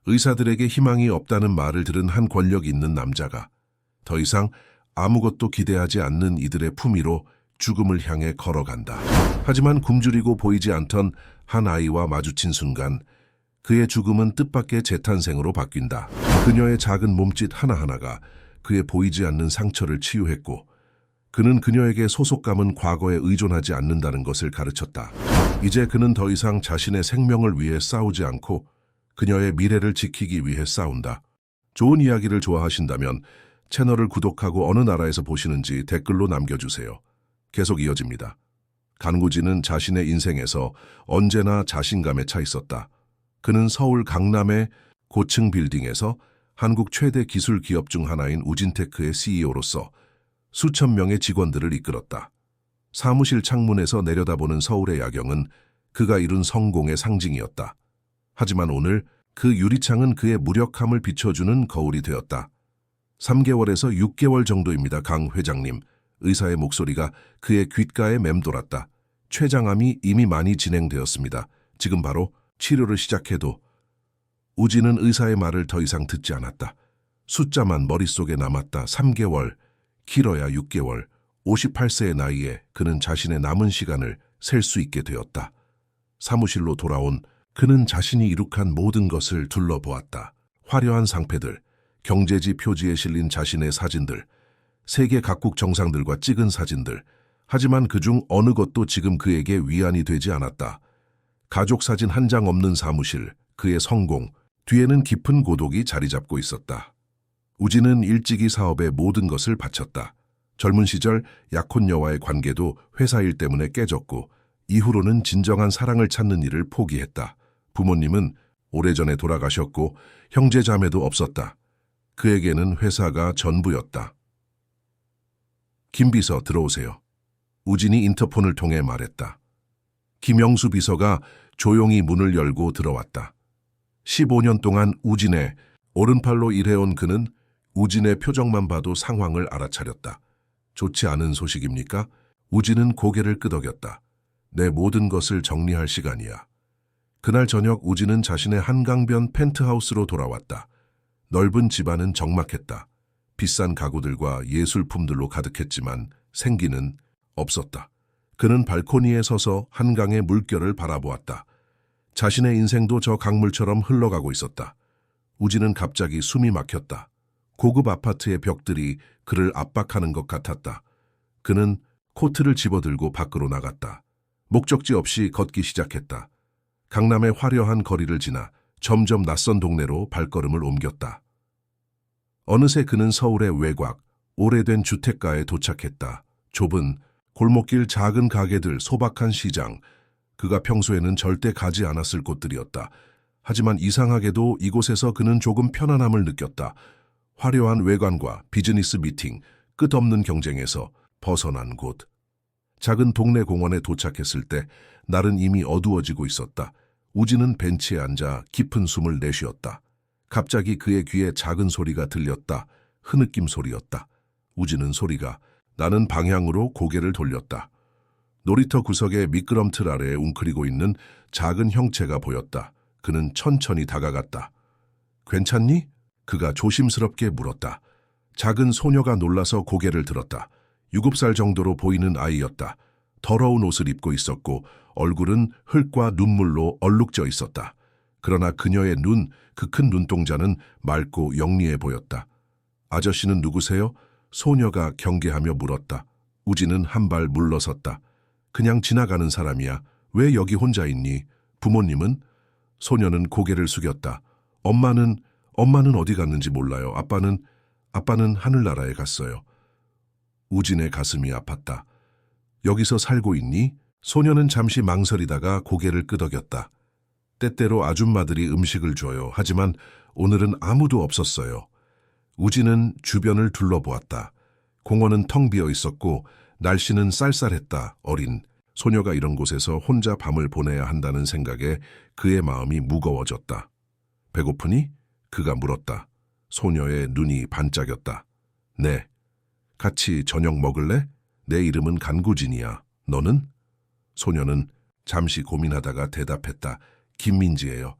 의사들에게 희망이 없다는 말을 들은 한 권력 있는 남자가 더 이상 아무것도 기대하지 않는 이들의 품위로 죽음을 향해 걸어간다. 하지만 굶주리고 보이지 않던 한 아이와 마주친 순간 그의 죽음은 뜻밖의 재탄생으로 바뀐다. 그녀의 작은 몸짓 하나하나가 그의 보이지 않는 상처를 치유했고 그는 그녀에게 소속감은 과거에 의존하지 않는다는 것을 가르쳤다. 이제 그는 더 이상 자신의 생명을 위해 싸우지 않고 그녀의 미래를 지키기 위해 싸운다. 좋은 이야기를 좋아하신다면 채널을 구독하고 어느 나라에서 보시는지 댓글로 남겨주세요. 계속 이어집니다. 간구진은 자신의 인생에서 언제나 자신감에 차 있었다. 그는 서울 강남의 고층 빌딩에서 한국 최대 기술 기업 중 하나인 우진테크의 CEO로서 수천 명의 직원들을 이끌었다. 사무실 창문에서 내려다보는 서울의 야경은 그가 이룬 성공의 상징이었다. 하지만 오늘 그 유리창은 그의 무력함을 비춰주는 거울이 되었다. 3개월에서 6개월 정도입니다, 강 회장님. 의사의 목소리가 그의 귓가에 맴돌았다. 췌장암이 이미 많이 진행되었습니다. 지금 바로 치료를 시작해도. 우진은 의사의 말을 더 이상 듣지 않았다. 숫자만 머릿속에 남았다. 3개월, 길어야 6개월. 58세의 나이에 그는 자신의 남은 시간을 셀 수 있게 되었다. 사무실로 돌아온 그는 자신이 이룩한 모든 것을 둘러보았다. 화려한 상패들, 경제지 표지에 실린 자신의 사진들, 세계 각국 정상들과 찍은 사진들. 하지만 그중 어느 것도 지금 그에게 위안이 되지 않았다. 가족 사진 한 장 없는 사무실, 그의 성공, 뒤에는 깊은 고독이 자리 잡고 있었다. 우진은 일찍이 사업에 모든 것을 바쳤다. 젊은 시절 약혼녀와의 관계도 회사 일 때문에 깨졌고 이후로는 진정한 사랑을 찾는 일을 포기했다. 부모님은 오래전에 돌아가셨고 형제 자매도 없었다. 그에게는 회사가 전부였다. 김 비서 들어오세요. 우진이 인터폰을 통해 말했다. 김영수 비서가 조용히 문을 열고 들어왔다. 15년 동안 우진의 오른팔로 일해온 그는 우진의 표정만 봐도 상황을 알아차렸다. 좋지 않은 소식입니까? 우진은 고개를 끄덕였다. 내 모든 것을 정리할 시간이야. 그날 저녁 우진은 자신의 한강변 펜트하우스로 돌아왔다. 넓은 집안은 적막했다. 비싼 가구들과 예술품들로 가득했지만 생기는 없었다. 그는 발코니에 서서 한강의 물결을 바라보았다. 자신의 인생도 저 강물처럼 흘러가고 있었다. 우진은 갑자기 숨이 막혔다. 고급 아파트의 벽들이 그를 압박하는 것 같았다. 그는 코트를 집어들고 밖으로 나갔다. 목적지 없이 걷기 시작했다. 강남의 화려한 거리를 지나 점점 낯선 동네로 발걸음을 옮겼다. 어느새 그는 서울의 외곽, 오래된 주택가에 도착했다. 좁은 골목길, 작은 가게들, 소박한 시장. 그가 평소에는 절대 가지 않았을 곳들이었다. 하지만 이상하게도 이곳에서 그는 조금 편안함을 느꼈다. 화려한 외관과 비즈니스 미팅, 끝없는 경쟁에서 벗어난 곳. 작은 동네 공원에 도착했을 때 날은 이미 어두워지고 있었다. 우진은 벤치에 앉아 깊은 숨을 내쉬었다. 갑자기 그의 귀에 작은 소리가 들렸다. 흐느낌 소리였다. 우진은 소리가 나는 방향으로 고개를 돌렸다. 놀이터 구석의 미끄럼틀 아래에 웅크리고 있는 작은 형체가 보였다. 그는 천천히 다가갔다. 괜찮니? 그가 조심스럽게 물었다. 작은 소녀가 놀라서 고개를 들었다. 7살 정도로 보이는 아이였다. 더러운 옷을 입고 있었고 얼굴은 흙과 눈물로 얼룩져 있었다. 그러나 그녀의 눈, 그 큰 눈동자는 맑고 영리해 보였다. 아저씨는 누구세요? 소녀가 경계하며 물었다. 우진은 한 발 물러섰다. 그냥 지나가는 사람이야. 왜 여기 혼자 있니? 부모님은? 소녀는 고개를 숙였다. 엄마는 어디 갔는지 몰라요. 아빠는 하늘나라에 갔어요. 우진의 가슴이 아팠다. 여기서 살고 있니? 소녀는 잠시 망설이다가 고개를 끄덕였다. 때때로 아줌마들이 음식을 줘요. 하지만 오늘은 아무도 없었어요. 우진은 주변을 둘러보았다. 공원은 텅 비어 있었고 날씨는 쌀쌀했다. 어린 소녀가 이런 곳에서 혼자 밤을 보내야 한다는 생각에 그의 마음이 무거워졌다. 배고프니? 그가 물었다. 소녀의 눈이 반짝였다. 네. 같이 저녁 먹을래? 내 이름은 간구진이야. 너는? 소녀는 잠시 고민하다가 대답했다. 김민지예요.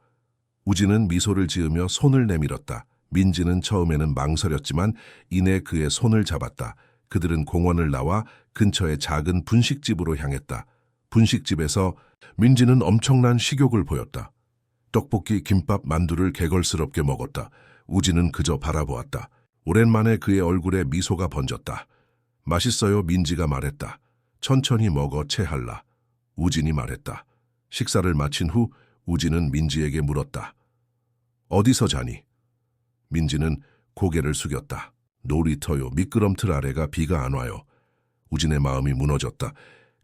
우진은 미소를 지으며 손을 내밀었다. 민지는 처음에는 망설였지만 이내 그의 손을 잡았다. 그들은 공원을 나와 근처의 작은 분식집으로 향했다. 분식집에서 민지는 엄청난 식욕을 보였다. 떡볶이, 김밥, 만두를 개걸스럽게 먹었다. 우진은 그저 바라보았다. 오랜만에 그의 얼굴에 미소가 번졌다. 맛있어요, 민지가 말했다. 천천히 먹어, 체할라. 우진이 말했다. 식사를 마친 후 우진은 민지에게 물었다. 어디서 자니? 민지는 고개를 숙였다. 놀이터요, 미끄럼틀 아래가 비가 안 와요. 우진의 마음이 무너졌다.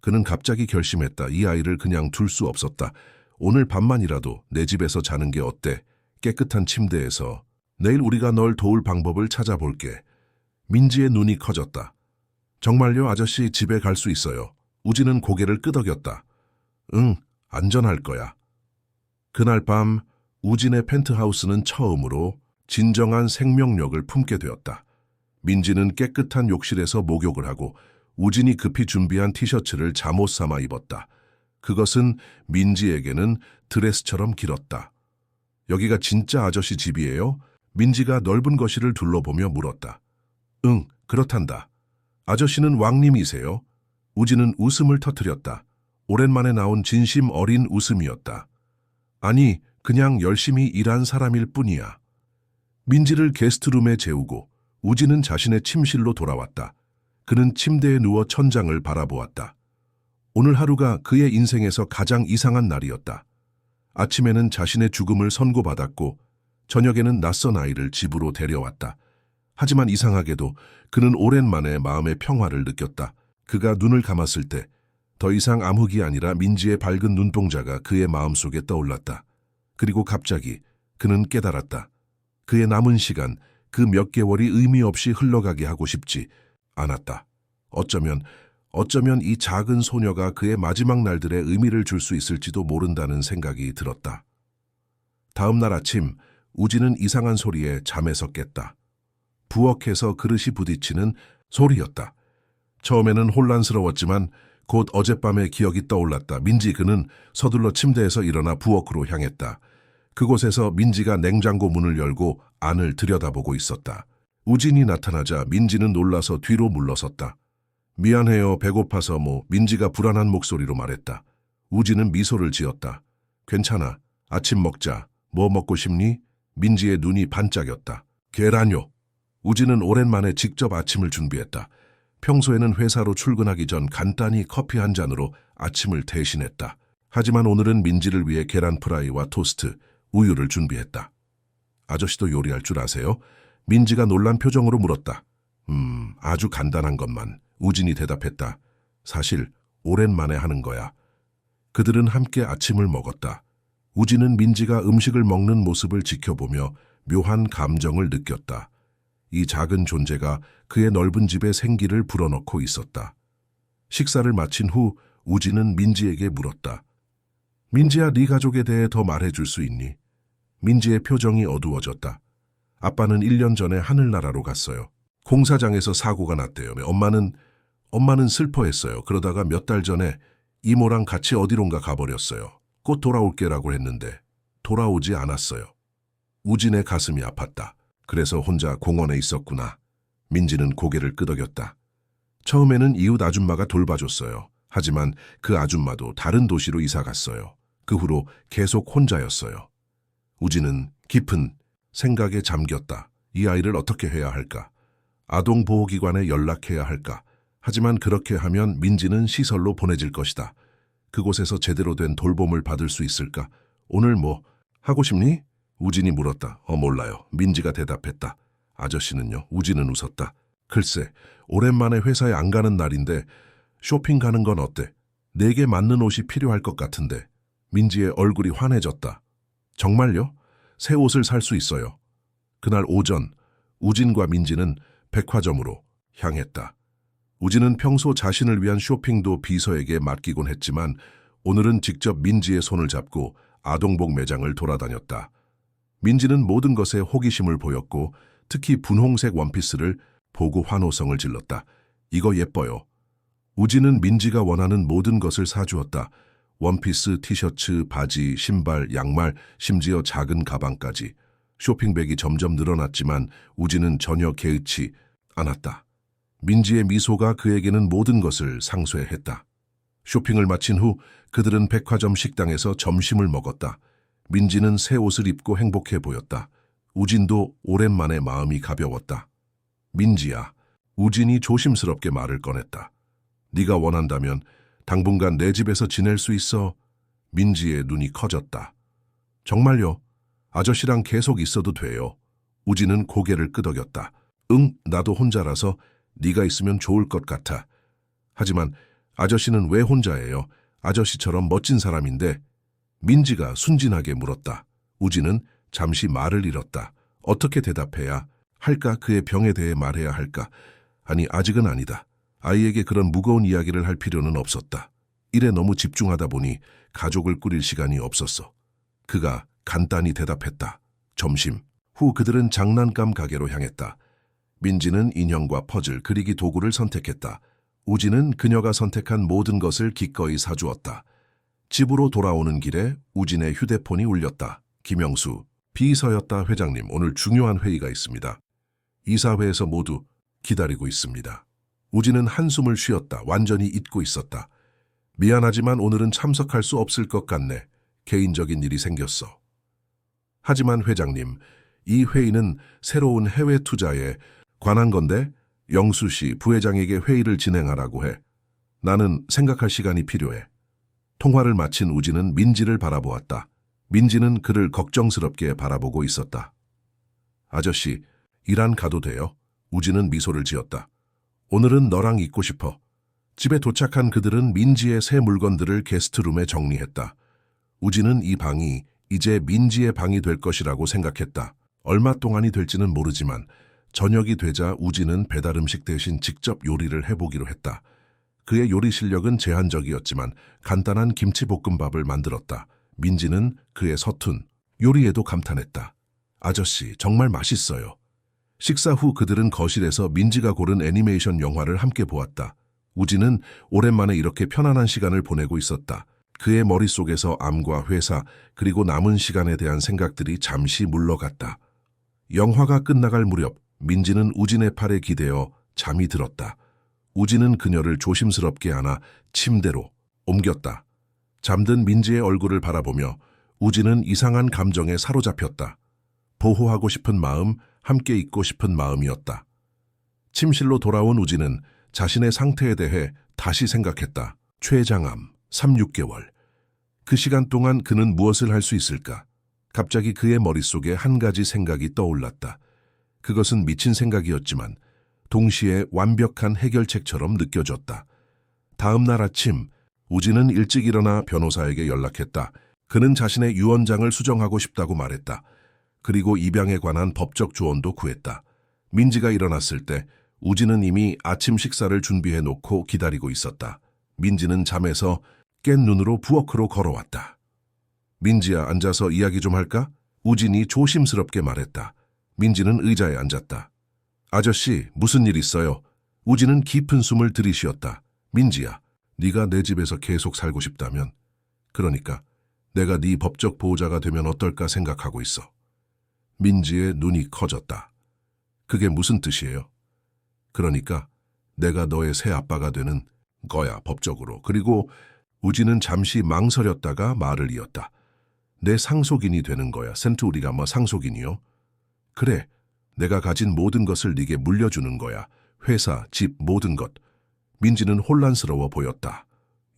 그는 갑자기 결심했다. 이 아이를 그냥 둘 수 없었다. 오늘 밤만이라도 내 집에서 자는 게 어때? 깨끗한 침대에서. 내일 우리가 널 도울 방법을 찾아볼게. 민지의 눈이 커졌다. 정말요, 아저씨, 집에 갈 수 있어요. 우진은 고개를 끄덕였다. 응, 안전할 거야. 그날 밤 우진의 펜트하우스는 처음으로 진정한 생명력을 품게 되었다. 민지는 깨끗한 욕실에서 목욕을 하고 우진이 급히 준비한 티셔츠를 잠옷 삼아 입었다. 그것은 민지에게는 드레스처럼 길었다. 여기가 진짜 아저씨 집이에요? 민지가 넓은 거실을 둘러보며 물었다. 응, 그렇단다. 아저씨는 왕님이세요? 우진은 웃음을 터뜨렸다. 오랜만에 나온 진심 어린 웃음이었다. 아니, 그냥 열심히 일한 사람일 뿐이야. 민지를 게스트룸에 재우고 우진은 자신의 침실로 돌아왔다. 그는 침대에 누워 천장을 바라보았다. 오늘 하루가 그의 인생에서 가장 이상한 날이었다. 아침에는 자신의 죽음을 선고받았고 저녁에는 낯선 아이를 집으로 데려왔다. 하지만 이상하게도 그는 오랜만에 마음의 평화를 느꼈다. 그가 눈을 감았을 때 더 이상 암흑이 아니라 민지의 밝은 눈동자가 그의 마음속에 떠올랐다. 그리고 갑자기 그는 깨달았다. 그의 남은 시간, 그 몇 개월이 의미 없이 흘러가게 하고 싶지 않았다. 어쩌면 이 작은 소녀가 그의 마지막 날들의 의미를 줄 수 있을지도 모른다는 생각이 들었다. 다음 날 아침, 우진은 이상한 소리에 잠에서 깼다. 부엌에서 그릇이 부딪히는 소리였다. 처음에는 혼란스러웠지만 곧 어젯밤의 기억이 떠올랐다. 민지, 그는 서둘러 침대에서 일어나 부엌으로 향했다. 그곳에서 민지가 냉장고 문을 열고 안을 들여다보고 있었다. 우진이 나타나자 민지는 놀라서 뒤로 물러섰다. 미안해요, 배고파서 민지가 불안한 목소리로 말했다. 우진은 미소를 지었다. 괜찮아, 아침 먹자. 뭐 먹고 싶니? 민지의 눈이 반짝였다. 계란요. 우진은 오랜만에 직접 아침을 준비했다. 평소에는 회사로 출근하기 전 간단히 커피 한 잔으로 아침을 대신했다. 하지만 오늘은 민지를 위해 계란 프라이와 토스트, 우유를 준비했다. 아저씨도 요리할 줄 아세요? 민지가 놀란 표정으로 물었다. 아주 간단한 것만. 우진이 대답했다. 사실 오랜만에 하는 거야. 그들은 함께 아침을 먹었다. 우진은 민지가 음식을 먹는 모습을 지켜보며 묘한 감정을 느꼈다. 이 작은 존재가 그의 넓은 집에 생기를 불어넣고 있었다. 식사를 마친 후 우진은 민지에게 물었다. 민지야, 네 가족에 대해 더 말해줄 수 있니? 민지의 표정이 어두워졌다. 아빠는 1년 전에 하늘나라로 갔어요. 공사장에서 사고가 났대요. 엄마는 슬퍼했어요. 그러다가 몇 달 전에 이모랑 같이 어디론가 가버렸어요. 곧 돌아올게라고 했는데 돌아오지 않았어요. 우진의 가슴이 아팠다. 그래서 혼자 공원에 있었구나. 민지는 고개를 끄덕였다. 처음에는 이웃 아줌마가 돌봐줬어요. 하지만 그 아줌마도 다른 도시로 이사 갔어요. 그 후로 계속 혼자였어요. 우진은 깊은 생각에 잠겼다. 이 아이를 어떻게 해야 할까? 아동보호기관에 연락해야 할까? 하지만 그렇게 하면 민지는 시설로 보내질 것이다. 그곳에서 제대로 된 돌봄을 받을 수 있을까? 오늘 뭐 하고 싶니? 우진이 물었다. 몰라요. 민지가 대답했다. 아저씨는요? 우진은 웃었다. 글쎄, 오랜만에 회사에 안 가는 날인데 쇼핑 가는 건 어때? 내게 맞는 옷이 필요할 것 같은데. 민지의 얼굴이 환해졌다. 정말요? 새 옷을 살 수 있어요. 그날 오전, 우진과 민지는 백화점으로 향했다. 우진은 평소 자신을 위한 쇼핑도 비서에게 맡기곤 했지만 오늘은 직접 민지의 손을 잡고 아동복 매장을 돌아다녔다. 민지는 모든 것에 호기심을 보였고 특히 분홍색 원피스를 보고 환호성을 질렀다. 이거 예뻐요. 우진은 민지가 원하는 모든 것을 사주었다. 원피스, 티셔츠, 바지, 신발, 양말, 심지어 작은 가방까지. 쇼핑백이 점점 늘어났지만 우진은 전혀 개의치 않았다. 민지의 미소가 그에게는 모든 것을 상쇄했다. 쇼핑을 마친 후 그들은 백화점 식당에서 점심을 먹었다. 민지는 새 옷을 입고 행복해 보였다. 우진도 오랜만에 마음이 가벼웠다. 민지야, 우진이 조심스럽게 말을 꺼냈다. 네가 원한다면 당분간 내 집에서 지낼 수 있어. 민지의 눈이 커졌다. 정말요? 아저씨랑 계속 있어도 돼요. 우진은 고개를 끄덕였다. 응, 나도 혼자라서 네가 있으면 좋을 것 같아. 하지만 아저씨는 왜 혼자예요? 아저씨처럼 멋진 사람인데. 민지가 순진하게 물었다. 우진은 잠시 말을 잃었다. 어떻게 대답해야 할까? 그의 병에 대해 말해야 할까? 아니, 아직은 아니다. 아이에게 그런 무거운 이야기를 할 필요는 없었다. 일에 너무 집중하다 보니 가족을 꾸릴 시간이 없었어. 그가 간단히 대답했다. 점심 후 그들은 장난감 가게로 향했다. 민지는 인형과 퍼즐, 그리기 도구를 선택했다. 우진은 그녀가 선택한 모든 것을 기꺼이 사주었다. 집으로 돌아오는 길에 우진의 휴대폰이 울렸다. 김영수, 비서였다. 회장님, 오늘 중요한 회의가 있습니다. 이사회에서 모두 기다리고 있습니다. 우진은 한숨을 쉬었다. 완전히 잊고 있었다. 미안하지만 오늘은 참석할 수 없을 것 같네. 개인적인 일이 생겼어. 하지만 회장님, 이 회의는 새로운 해외 투자에 관한 건데 영수 씨 부회장에게 회의를 진행하라고 해. 나는 생각할 시간이 필요해. 통화를 마친 우진은 민지를 바라보았다. 민지는 그를 걱정스럽게 바라보고 있었다. 아저씨, 일 안 가도 돼요? 우진은 미소를 지었다. 오늘은 너랑 있고 싶어. 집에 도착한 그들은 민지의 새 물건들을 게스트룸에 정리했다. 우진은 이 방이 이제 민지의 방이 될 것이라고 생각했다. 얼마 동안이 될지는 모르지만 저녁이 되자 우진은 배달 음식 대신 직접 요리를 해보기로 했다. 그의 요리 실력은 제한적이었지만 간단한 김치볶음밥을 만들었다. 민지는 그의 서툰 요리에도 감탄했다. 아저씨, 정말 맛있어요. 식사 후 그들은 거실에서 민지가 고른 애니메이션 영화를 함께 보았다. 우진은 오랜만에 이렇게 편안한 시간을 보내고 있었다. 그의 머릿속에서 암과 회사 그리고 남은 시간에 대한 생각들이 잠시 물러갔다. 영화가 끝나갈 무렵 민지는 우진의 팔에 기대어 잠이 들었다. 우진은 그녀를 조심스럽게 안아 침대로 옮겼다. 잠든 민지의 얼굴을 바라보며 우진은 이상한 감정에 사로잡혔다. 보호하고 싶은 마음, 함께 있고 싶은 마음이었다. 침실로 돌아온 우진은 자신의 상태에 대해 다시 생각했다. 췌장암, 3, 6개월. 그 시간 동안 그는 무엇을 할 수 있을까? 갑자기 그의 머릿속에 한 가지 생각이 떠올랐다. 그것은 미친 생각이었지만 동시에 완벽한 해결책처럼 느껴졌다. 다음 날 아침 우진은 일찍 일어나 변호사에게 연락했다. 그는 자신의 유언장을 수정하고 싶다고 말했다. 그리고 입양에 관한 법적 조언도 구했다. 민지가 일어났을 때 우진은 이미 아침 식사를 준비해 놓고 기다리고 있었다. 민지는 잠에서 깬 눈으로 부엌으로 걸어왔다. 민지야, 앉아서 이야기 좀 할까? 우진이 조심스럽게 말했다. 민지는 의자에 앉았다. 아저씨, 무슨 일 있어요? 우진은 깊은 숨을 들이쉬었다. 민지야, 네가 내 집에서 계속 살고 싶다면, 그러니까 내가 네 법적 보호자가 되면 어떨까 생각하고 있어. 민지의 눈이 커졌다. 그게 무슨 뜻이에요? 그러니까 내가 너의 새 아빠가 되는 거야, 법적으로. 그리고 우진은 잠시 망설였다가 말을 이었다. 내 상속인이 되는 거야. 우리가 상속인이요? 그래, 내가 가진 모든 것을 네게 물려주는 거야. 회사, 집, 모든 것. 민지는 혼란스러워 보였다.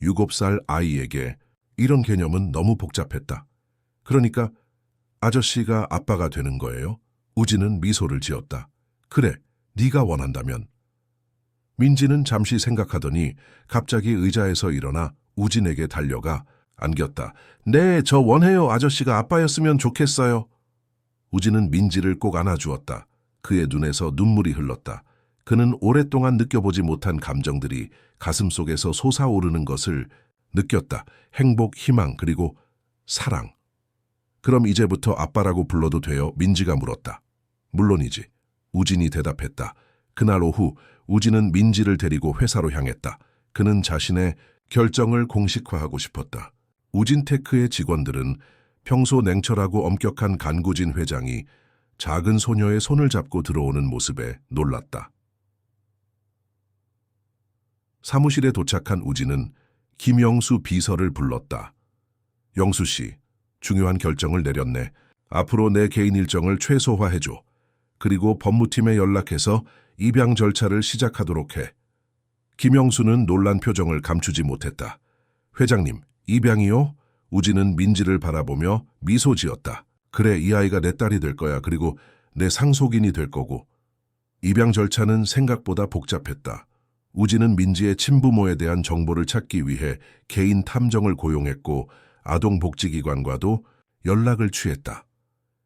7살 아이에게 이런 개념은 너무 복잡했다. 그러니까 아저씨가 아빠가 되는 거예요? 우진은 미소를 지었다. 그래, 네가 원한다면. 민지는 잠시 생각하더니 갑자기 의자에서 일어나 우진에게 달려가 안겼다. 네, 저 원해요. 아저씨가 아빠였으면 좋겠어요. 우진은 민지를 꼭 안아주었다. 그의 눈에서 눈물이 흘렀다. 그는 오랫동안 느껴보지 못한 감정들이 가슴속에서 솟아오르는 것을 느꼈다. 행복, 희망, 그리고 사랑. 그럼 이제부터 아빠라고 불러도 돼요? 민지가 물었다. 물론이지. 우진이 대답했다. 그날 오후 우진은 민지를 데리고 회사로 향했다. 그는 자신의 결정을 공식화하고 싶었다. 우진테크의 직원들은 평소 냉철하고 엄격한 간구진 회장이 작은 소녀의 손을 잡고 들어오는 모습에 놀랐다. 사무실에 도착한 우진은 김영수 비서를 불렀다. 영수 씨, 중요한 결정을 내렸네. 앞으로 내 개인 일정을 최소화해줘. 그리고 법무팀에 연락해서 입양 절차를 시작하도록 해. 김영수는 놀란 표정을 감추지 못했다. 회장님, 입양이요? 우진은 민지를 바라보며 미소 지었다. 그래, 이 아이가 내 딸이 될 거야. 그리고 내 상속인이 될 거고. 입양 절차는 생각보다 복잡했다. 우진은 민지의 친부모에 대한 정보를 찾기 위해 개인 탐정을 고용했고 아동복지기관과도 연락을 취했다.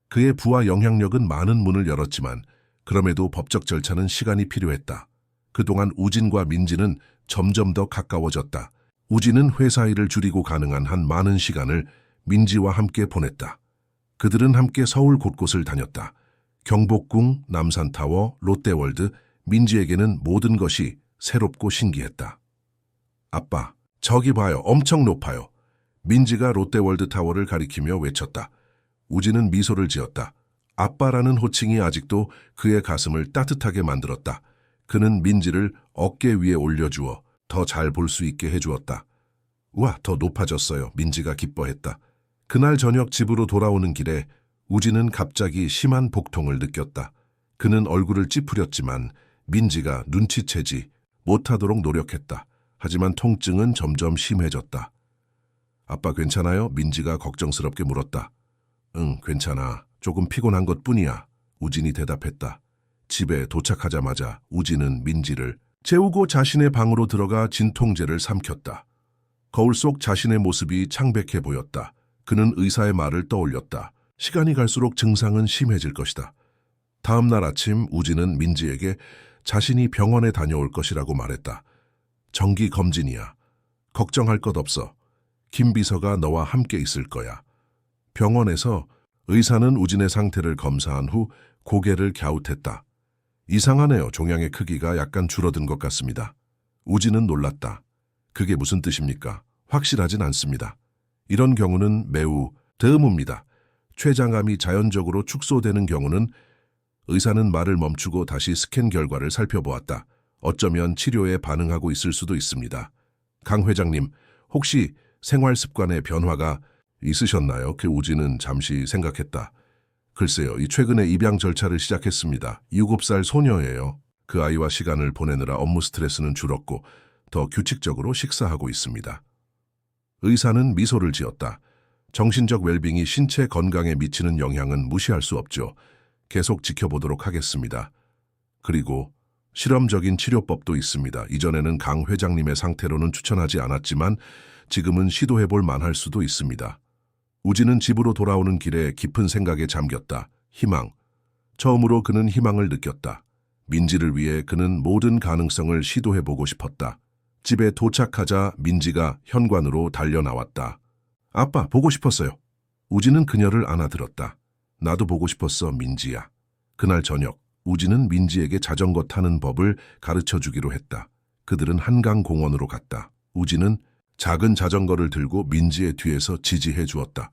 그의 부와 영향력은 많은 문을 열었지만 그럼에도 법적 절차는 시간이 필요했다. 그동안 우진과 민지는 점점 더 가까워졌다. 우진은 회사 일을 줄이고 가능한 한 많은 시간을 민지와 함께 보냈다. 그들은 함께 서울 곳곳을 다녔다. 경복궁, 남산타워, 롯데월드, 민지에게는 모든 것이 새롭고 신기했다. 아빠, 저기 봐요. 엄청 높아요. 민지가 롯데월드 타워를 가리키며 외쳤다. 우진은 미소를 지었다. 아빠라는 호칭이 아직도 그의 가슴을 따뜻하게 만들었다. 그는 민지를 어깨 위에 올려주어 더 잘 볼 수 있게 해주었다. 우와, 더 높아졌어요. 민지가 기뻐했다. 그날 저녁 집으로 돌아오는 길에 우진은 갑자기 심한 복통을 느꼈다. 그는 얼굴을 찌푸렸지만 민지가 눈치채지 못하도록 노력했다. 하지만 통증은 점점 심해졌다. 아빠 괜찮아요? 민지가 걱정스럽게 물었다. 응, 괜찮아. 조금 피곤한 것뿐이야. 우진이 대답했다. 집에 도착하자마자 우진은 민지를 재우고 자신의 방으로 들어가 진통제를 삼켰다. 거울 속 자신의 모습이 창백해 보였다. 그는 의사의 말을 떠올렸다. 시간이 갈수록 증상은 심해질 것이다. 다음 날 아침 우진은 민지에게 자신이 병원에 다녀올 것이라고 말했다. 정기 검진이야. 걱정할 것 없어. 김 비서가 너와 함께 있을 거야. 병원에서 의사는 우진의 상태를 검사한 후 고개를 갸웃했다. 이상하네요. 종양의 크기가 약간 줄어든 것 같습니다. 우진은 놀랐다. 그게 무슨 뜻입니까? 확실하진 않습니다. 이런 경우는 매우 드뭅니다. 췌장암이 자연적으로 축소되는 경우는 의사는 말을 멈추고 다시 스캔 결과를 살펴보았다. 어쩌면 치료에 반응하고 있을 수도 있습니다. 강 회장님, 혹시 생활 습관에 변화가 있으셨나요? 그 우진은 잠시 생각했다. 글쎄요, 최근에 입양 절차를 시작했습니다. 7살 소녀예요. 그 아이와 시간을 보내느라 업무 스트레스는 줄었고 더 규칙적으로 식사하고 있습니다. 의사는 미소를 지었다. 정신적 웰빙이 신체 건강에 미치는 영향은 무시할 수 없죠. 계속 지켜보도록 하겠습니다. 그리고 실험적인 치료법도 있습니다. 이전에는 강 회장님의 상태로는 추천하지 않았지만 지금은 시도해볼 만할 수도 있습니다. 우진은 집으로 돌아오는 길에 깊은 생각에 잠겼다. 희망. 처음으로 그는 희망을 느꼈다. 민지를 위해 그는 모든 가능성을 시도해보고 싶었다. 집에 도착하자 민지가 현관으로 달려나왔다. 아빠, 보고 싶었어요. 우진은 그녀를 안아들었다. 나도 보고 싶었어, 민지야. 그날 저녁, 우진은 민지에게 자전거 타는 법을 가르쳐주기로 했다. 그들은 한강공원으로 갔다. 우진은 작은 자전거를 들고 민지의 뒤에서 지지해 주었다.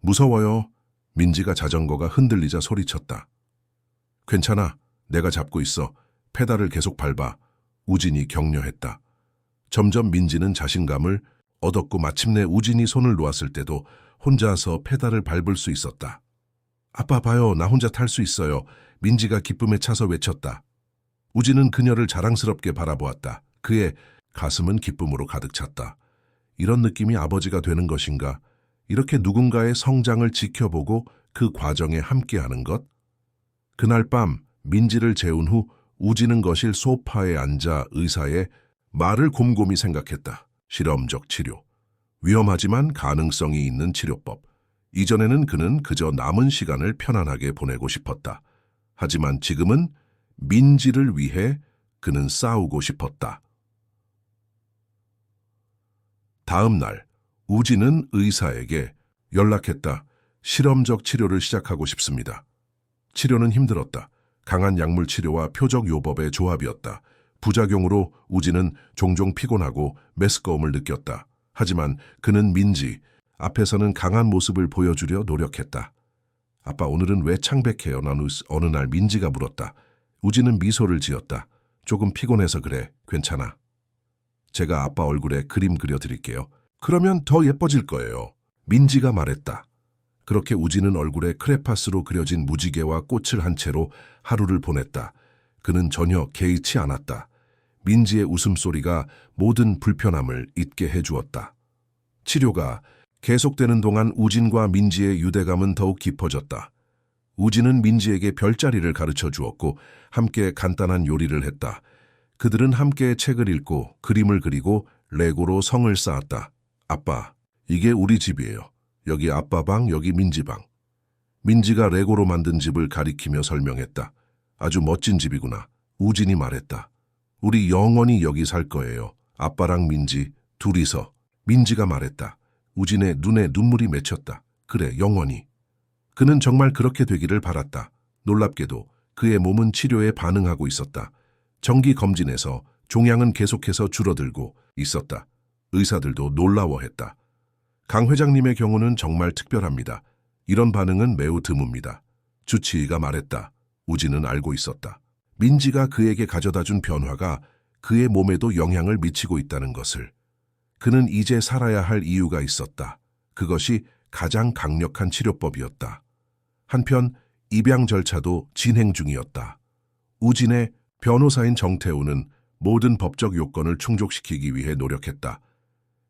무서워요. 민지가 자전거가 흔들리자 소리쳤다. 괜찮아. 내가 잡고 있어. 페달을 계속 밟아. 우진이 격려했다. 점점 민지는 자신감을 얻었고 마침내 우진이 손을 놓았을 때도 혼자서 페달을 밟을 수 있었다. 아빠 봐요. 나 혼자 탈 수 있어요. 민지가 기쁨에 차서 외쳤다. 우진은 그녀를 자랑스럽게 바라보았다. 그의 가슴은 기쁨으로 가득 찼다. 이런 느낌이 아버지가 되는 것인가? 이렇게 누군가의 성장을 지켜보고 그 과정에 함께하는 것? 그날 밤 민지를 재운 후 우진은 거실 소파에 앉아 의사의 말을 곰곰이 생각했다. 실험적 치료. 위험하지만 가능성이 있는 치료법. 이전에는 그는 그저 남은 시간을 편안하게 보내고 싶었다. 하지만 지금은 민지를 위해 그는 싸우고 싶었다. 다음 날 우진은 의사에게 연락했다. 실험적 치료를 시작하고 싶습니다. 치료는 힘들었다. 강한 약물 치료와 표적 요법의 조합이었다. 부작용으로 우진은 종종 피곤하고 메스꺼움을 느꼈다. 하지만 그는 민지, 앞에서는 강한 모습을 보여주려 노력했다. 아빠 오늘은 왜 창백해요? 어느 날 민지가 물었다. 우진은 미소를 지었다. 조금 피곤해서 그래. 괜찮아. 제가 아빠 얼굴에 그림 그려드릴게요. 그러면 더 예뻐질 거예요. 민지가 말했다. 그렇게 우진은 얼굴에 크레파스로 그려진 무지개와 꽃을 한 채로 하루를 보냈다. 그는 전혀 개의치 않았다. 민지의 웃음소리가 모든 불편함을 잊게 해주었다. 치료가 계속되는 동안 우진과 민지의 유대감은 더욱 깊어졌다. 우진은 민지에게 별자리를 가르쳐 주었고 함께 간단한 요리를 했다. 그들은 함께 책을 읽고 그림을 그리고 레고로 성을 쌓았다. 아빠, 이게 우리 집이에요. 여기 아빠 방, 여기 민지 방. 민지가 레고로 만든 집을 가리키며 설명했다. 아주 멋진 집이구나. 우진이 말했다. 우리 영원히 여기 살 거예요. 아빠랑 민지, 둘이서. 민지가 말했다. 우진의 눈에 눈물이 맺혔다. 그래, 영원히. 그는 정말 그렇게 되기를 바랐다. 놀랍게도 그의 몸은 치료에 반응하고 있었다. 정기 검진에서 종양은 계속해서 줄어들고 있었다. 의사들도 놀라워했다. 강 회장님의 경우는 정말 특별합니다. 이런 반응은 매우 드뭅니다. 주치의가 말했다. 우진은 알고 있었다. 민지가 그에게 가져다준 변화가 그의 몸에도 영향을 미치고 있다는 것을. 그는 이제 살아야 할 이유가 있었다. 그것이 가장 강력한 치료법이었다. 한편 입양 절차도 진행 중이었다. 우진의 변호사인 정태우는 모든 법적 요건을 충족시키기 위해 노력했다.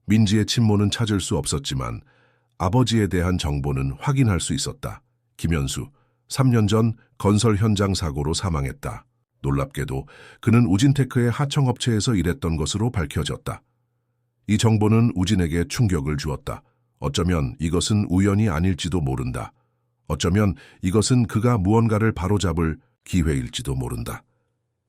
민지의 친모는 찾을 수 없었지만 아버지에 대한 정보는 확인할 수 있었다. 김현수, 3년 전 건설 현장 사고로 사망했다. 놀랍게도 그는 우진테크의 하청업체에서 일했던 것으로 밝혀졌다. 이 정보는 우진에게 충격을 주었다. 어쩌면 이것은 우연이 아닐지도 모른다. 어쩌면 이것은 그가 무언가를 바로잡을 기회일지도 모른다.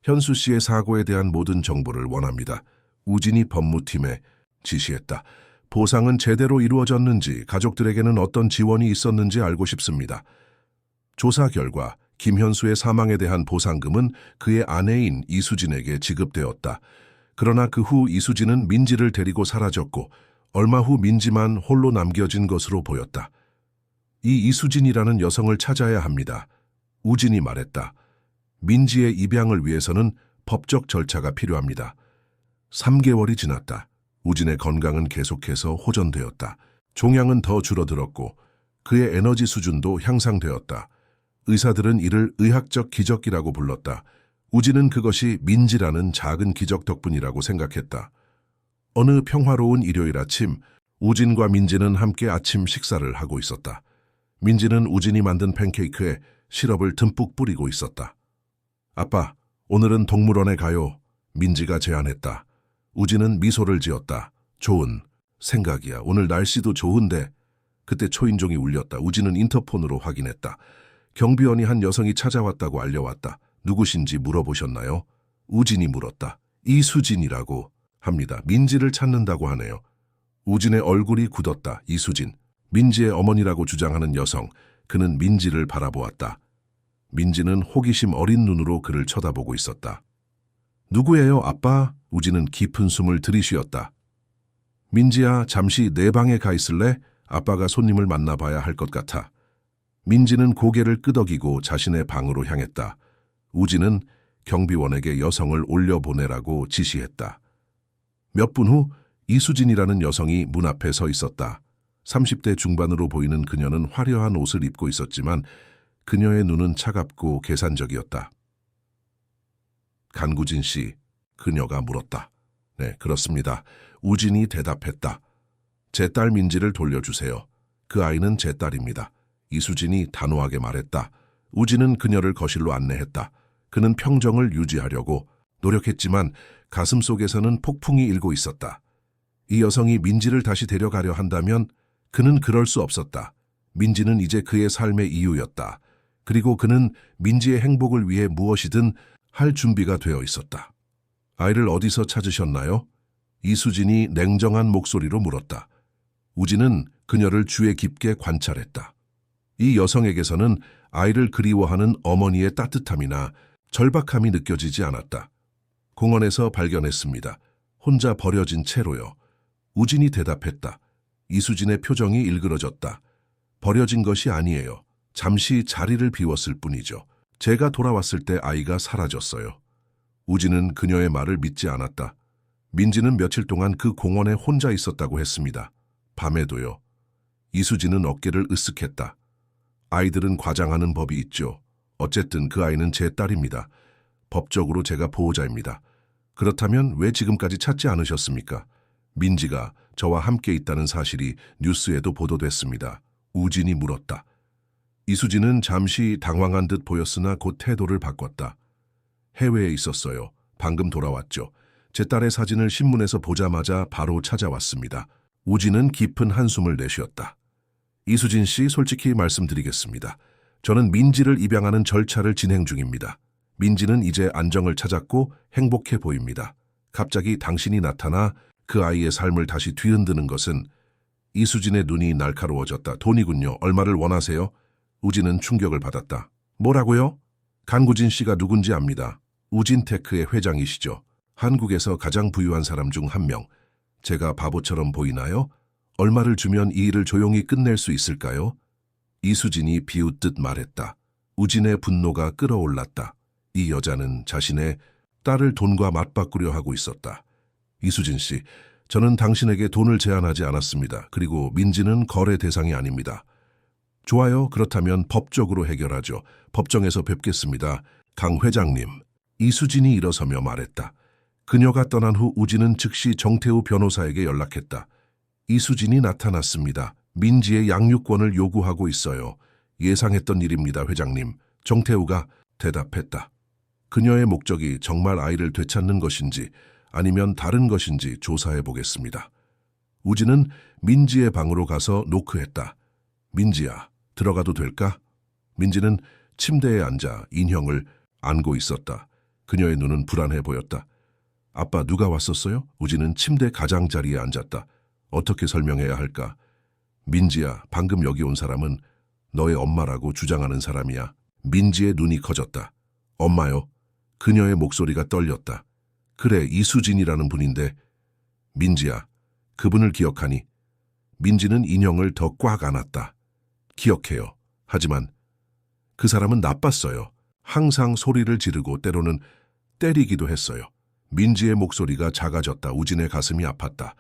현수 씨의 사고에 대한 모든 정보를 원합니다. 우진이 법무팀에 지시했다. 보상은 제대로 이루어졌는지, 가족들에게는 어떤 지원이 있었는지 알고 싶습니다. 조사 결과 김현수의 사망에 대한 보상금은 그의 아내인 이수진에게 지급되었다. 그러나 그 후 이수진은 민지를 데리고 사라졌고 얼마 후 민지만 홀로 남겨진 것으로 보였다. 이 이수진이라는 여성을 찾아야 합니다. 우진이 말했다. 민지의 입양을 위해서는 법적 절차가 필요합니다. 3개월이 지났다. 우진의 건강은 계속해서 호전되었다. 종양은 더 줄어들었고 그의 에너지 수준도 향상되었다. 의사들은 이를 의학적 기적이라고 불렀다. 우진은 그것이 민지라는 작은 기적 덕분이라고 생각했다. 어느 평화로운 일요일 아침, 우진과 민지는 함께 아침 식사를 하고 있었다. 민지는 우진이 만든 팬케이크에 시럽을 듬뿍 뿌리고 있었다. 아빠, 오늘은 동물원에 가요. 민지가 제안했다. 우진은 미소를 지었다. 좋은 생각이야. 오늘 날씨도 좋은데. 그때 초인종이 울렸다. 우진은 인터폰으로 확인했다. 경비원이 한 여성이 찾아왔다고 알려왔다. 누구신지 물어보셨나요? 우진이 물었다. 이수진이라고 합니다. 민지를 찾는다고 하네요. 우진의 얼굴이 굳었다. 이수진. 민지의 어머니라고 주장하는 여성. 그는 민지를 바라보았다. 민지는 호기심 어린 눈으로 그를 쳐다보고 있었다. 누구예요, 아빠? 우진은 깊은 숨을 들이쉬었다. 민지야, 잠시 내 방에 가 있을래? 아빠가 손님을 만나봐야 할 것 같아. 민지는 고개를 끄덕이고 자신의 방으로 향했다. 우진은 경비원에게 여성을 올려보내라고 지시했다. 몇 분 후 이수진이라는 여성이 문 앞에 서 있었다. 30대 중반으로 보이는 그녀는 화려한 옷을 입고 있었지만 그녀의 눈은 차갑고 계산적이었다. 간구진 씨, 그녀가 물었다. 네, 그렇습니다. 우진이 대답했다. 제 딸 민지를 돌려주세요. 그 아이는 제 딸입니다. 이수진이 단호하게 말했다. 우진은 그녀를 거실로 안내했다. 그는 평정을 유지하려고 노력했지만 가슴속에서는 폭풍이 일고 있었다. 이 여성이 민지를 다시 데려가려 한다면 그는 그럴 수 없었다. 민지는 이제 그의 삶의 이유였다. 그리고 그는 민지의 행복을 위해 무엇이든 할 준비가 되어 있었다. 아이를 어디서 찾으셨나요? 이수진이 냉정한 목소리로 물었다. 우진은 그녀를 주의 깊게 관찰했다. 이 여성에게서는 아이를 그리워하는 어머니의 따뜻함이나 절박함이 느껴지지 않았다. 공원에서 발견했습니다. 혼자 버려진 채로요. 우진이 대답했다. 이수진의 표정이 일그러졌다. 버려진 것이 아니에요. 잠시 자리를 비웠을 뿐이죠. 제가 돌아왔을 때 아이가 사라졌어요. 우진은 그녀의 말을 믿지 않았다. 민지는 며칠 동안 그 공원에 혼자 있었다고 했습니다. 밤에도요. 이수진은 어깨를 으쓱했다. 아이들은 과장하는 법이 있죠. 어쨌든 그 아이는 제 딸입니다. 법적으로 제가 보호자입니다. 그렇다면 왜 지금까지 찾지 않으셨습니까? 민지가 저와 함께 있다는 사실이 뉴스에도 보도됐습니다. 우진이 물었다. 이수진은 잠시 당황한 듯 보였으나 곧 태도를 바꿨다. 해외에 있었어요. 방금 돌아왔죠. 제 딸의 사진을 신문에서 보자마자 바로 찾아왔습니다. 우진은 깊은 한숨을 내쉬었다. 이수진 씨, 솔직히 말씀드리겠습니다. 저는 민지를 입양하는 절차를 진행 중입니다. 민지는 이제 안정을 찾았고 행복해 보입니다. 갑자기 당신이 나타나 그 아이의 삶을 다시 뒤흔드는 것은. 이수진의 눈이 날카로워졌다. 돈이군요. 얼마를 원하세요? 우진은 충격을 받았다. 뭐라고요? 강구진 씨가 누군지 압니다. 우진테크의 회장이시죠. 한국에서 가장 부유한 사람 중 한 명. 제가 바보처럼 보이나요? 얼마를 주면 이 일을 조용히 끝낼 수 있을까요? 이수진이 비웃듯 말했다. 우진의 분노가 끌어올랐다. 이 여자는 자신의 딸을 돈과 맞바꾸려 하고 있었다. 이수진 씨, 저는 당신에게 돈을 제안하지 않았습니다. 그리고 민지는 거래 대상이 아닙니다. 좋아요. 그렇다면 법적으로 해결하죠. 법정에서 뵙겠습니다. 강 회장님. 이수진이 일어서며 말했다. 그녀가 떠난 후 우진은 즉시 정태우 변호사에게 연락했다. 이수진이 나타났습니다. 민지의 양육권을 요구하고 있어요. 예상했던 일입니다, 회장님. 정태우가 대답했다. 그녀의 목적이 정말 아이를 되찾는 것인지 아니면 다른 것인지 조사해 보겠습니다. 우진은 민지의 방으로 가서 노크했다. 민지야, 들어가도 될까? 민지는 침대에 앉아 인형을 안고 있었다. 그녀의 눈은 불안해 보였다. 아빠, 누가 왔었어요? 우진은 침대 가장자리에 앉았다. 어떻게 설명해야 할까? 민지야, 방금 여기 온 사람은 너의 엄마라고 주장하는 사람이야. 민지의 눈이 커졌다. 엄마요? 그녀의 목소리가 떨렸다. 그래, 이수진이라는 분인데. 민지야, 그분을 기억하니? 민지는 인형을 더 꽉 안았다. 기억해요. 하지만 그 사람은 나빴어요. 항상 소리를 지르고 때로는 때리기도 했어요. 민지의 목소리가 작아졌다. 우진의 가슴이 아팠다.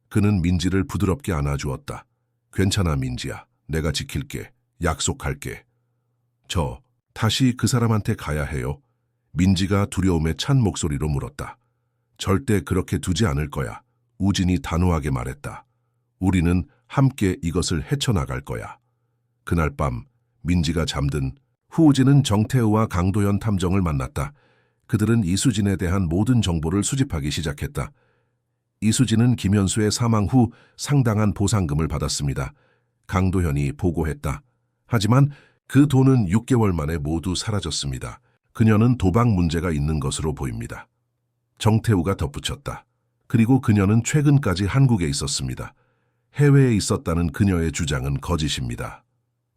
그는 민지를 부드럽게 안아주었다. 괜찮아, 민지야. 내가 지킬게. 약속할게. 저 다시 그 사람한테 가야 해요? 민지가 두려움에 찬 목소리로 물었다. 절대 그렇게 두지 않을 거야. 우진이 단호하게 말했다. 우리는 함께 이것을 헤쳐나갈 거야. 그날 밤 민지가 잠든 후 우진은 정태우와 강도연 탐정을 만났다. 그들은 이수진에 대한 모든 정보를 수집하기 시작했다. 이수진은 김현수의 사망 후 상당한 보상금을 받았습니다. 강도현이 보고했다. 하지만 그 돈은 6개월 만에 모두 사라졌습니다. 그녀는 도박 문제가 있는 것으로 보입니다. 정태우가 덧붙였다. 그리고 그녀는 최근까지 한국에 있었습니다. 해외에 있었다는 그녀의 주장은 거짓입니다.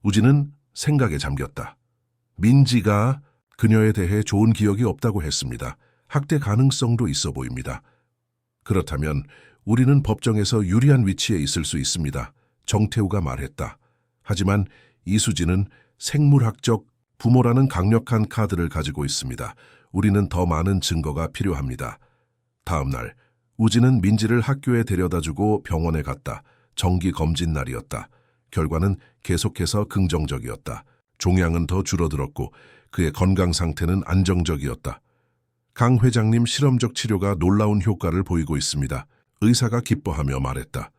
우진은 생각에 잠겼다. 민지가 그녀에 대해 좋은 기억이 없다고 했습니다. 학대 가능성도 있어 보입니다. 그렇다면 우리는 법정에서 유리한 위치에 있을 수 있습니다. 정태우가 말했다. 하지만 이수진은 생물학적 부모라는 강력한 카드를 가지고 있습니다. 우리는 더 많은 증거가 필요합니다. 다음 날 우진은 민지를 학교에 데려다주고 병원에 갔다. 정기 검진 날이었다. 결과는 계속해서 긍정적이었다. 종양은 더 줄어들었고 그의 건강 상태는 안정적이었다. 강 회장님, 실험적 치료가 놀라운 효과를 보이고 있습니다. 의사가 기뻐하며 말했다.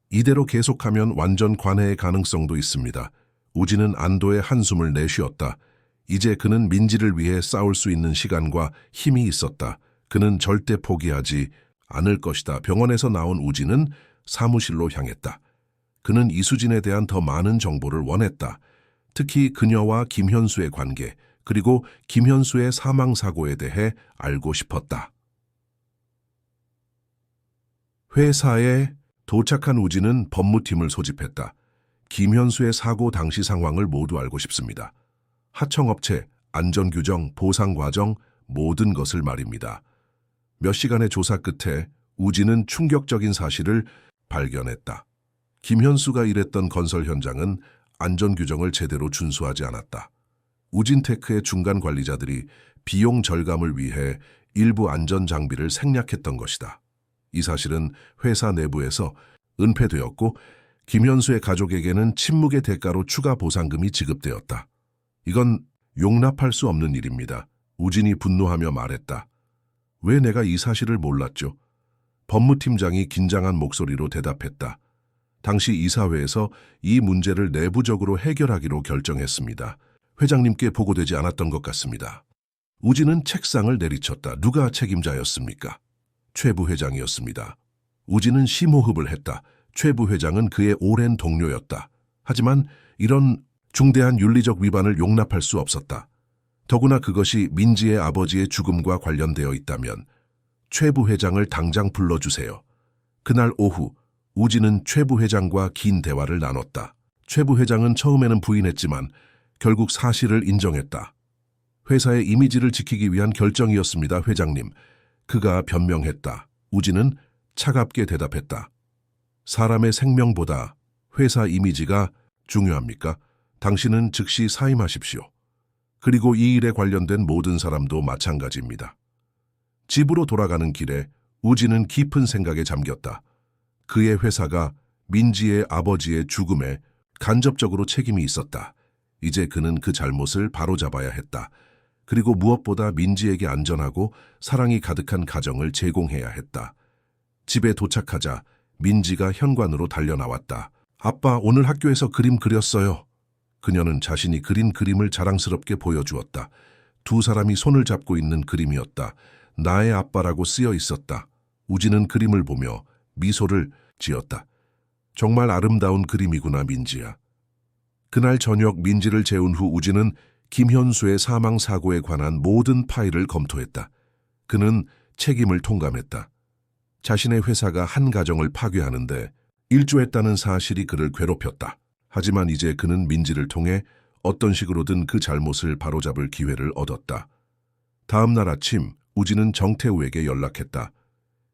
이대로 계속하면 완전 관해의 가능성도 있습니다. 우진은 안도의 한숨을 내쉬었다. 이제 그는 민지를 위해 싸울 수 있는 시간과 힘이 있었다. 그는 절대 포기하지 않을 것이다. 병원에서 나온 우진은 사무실로 향했다. 그는 이수진에 대한 더 많은 정보를 원했다. 특히 그녀와 김현수의 관계, 그리고 김현수의 사망사고에 대해 알고 싶었다. 회사에 도착한 우진은 법무팀을 소집했다. 김현수의 사고 당시 상황을 모두 알고 싶습니다. 하청업체, 안전규정, 보상과정, 모든 것을 말입니다. 몇 시간의 조사 끝에 우진은 충격적인 사실을 발견했다. 김현수가 일했던 건설 현장은 안전 규정을 제대로 준수하지 않았다. 우진테크의 중간 관리자들이 비용 절감을 위해 일부 안전 장비를 생략했던 것이다. 이 사실은 회사 내부에서 은폐되었고 김현수의 가족에게는 침묵의 대가로 추가 보상금이 지급되었다. 이건 용납할 수 없는 일입니다. 우진이 분노하며 말했다. 왜 내가 이 사실을 몰랐죠? 법무팀장이 긴장한 목소리로 대답했다. 당시 이사회에서 이 문제를 내부적으로 해결하기로 결정했습니다. 회장님께 보고되지 않았던 것 같습니다. 우진은 책상을 내리쳤다. 누가 책임자였습니까? 최 부회장이었습니다. 우진은 심호흡을 했다. 최 부회장은 그의 오랜 동료였다. 하지만 이런 중대한 윤리적 위반을 용납할 수 없었다. 더구나 그것이 민지의 아버지의 죽음과 관련되어 있다면 최 부회장을 당장 불러주세요. 그날 오후 우진은 최 부회장과 긴 대화를 나눴다. 최 부회장은 처음에는 부인했지만 결국 사실을 인정했다. 회사의 이미지를 지키기 위한 결정이었습니다, 회장님. 그가 변명했다. 우진은 차갑게 대답했다. 사람의 생명보다 회사 이미지가 중요합니까? 당신은 즉시 사임하십시오. 그리고 이 일에 관련된 모든 사람도 마찬가지입니다. 집으로 돌아가는 길에 우진은 깊은 생각에 잠겼다. 그의 회사가 민지의 아버지의 죽음에 간접적으로 책임이 있었다. 이제 그는 그 잘못을 바로잡아야 했다. 그리고 무엇보다 민지에게 안전하고 사랑이 가득한 가정을 제공해야 했다. 집에 도착하자 민지가 현관으로 달려나왔다. 아빠, 오늘 학교에서 그림 그렸어요. 그녀는 자신이 그린 그림을 자랑스럽게 보여주었다. 두 사람이 손을 잡고 있는 그림이었다. 나의 아빠라고 쓰여 있었다. 우진은 그림을 보며 미소를 지었다. 정말 아름다운 그림이구나, 민지야. 그날 저녁 민지를 재운 후 우진은 김현수의 사망 사고에 관한 모든 파일을 검토했다. 그는 책임을 통감했다. 자신의 회사가 한 가정을 파괴하는데 일조했다는 사실이 그를 괴롭혔다. 하지만 이제 그는 민지를 통해 어떤 식으로든 그 잘못을 바로잡을 기회를 얻었다. 다음 날 아침 우진은 정태우에게 연락했다.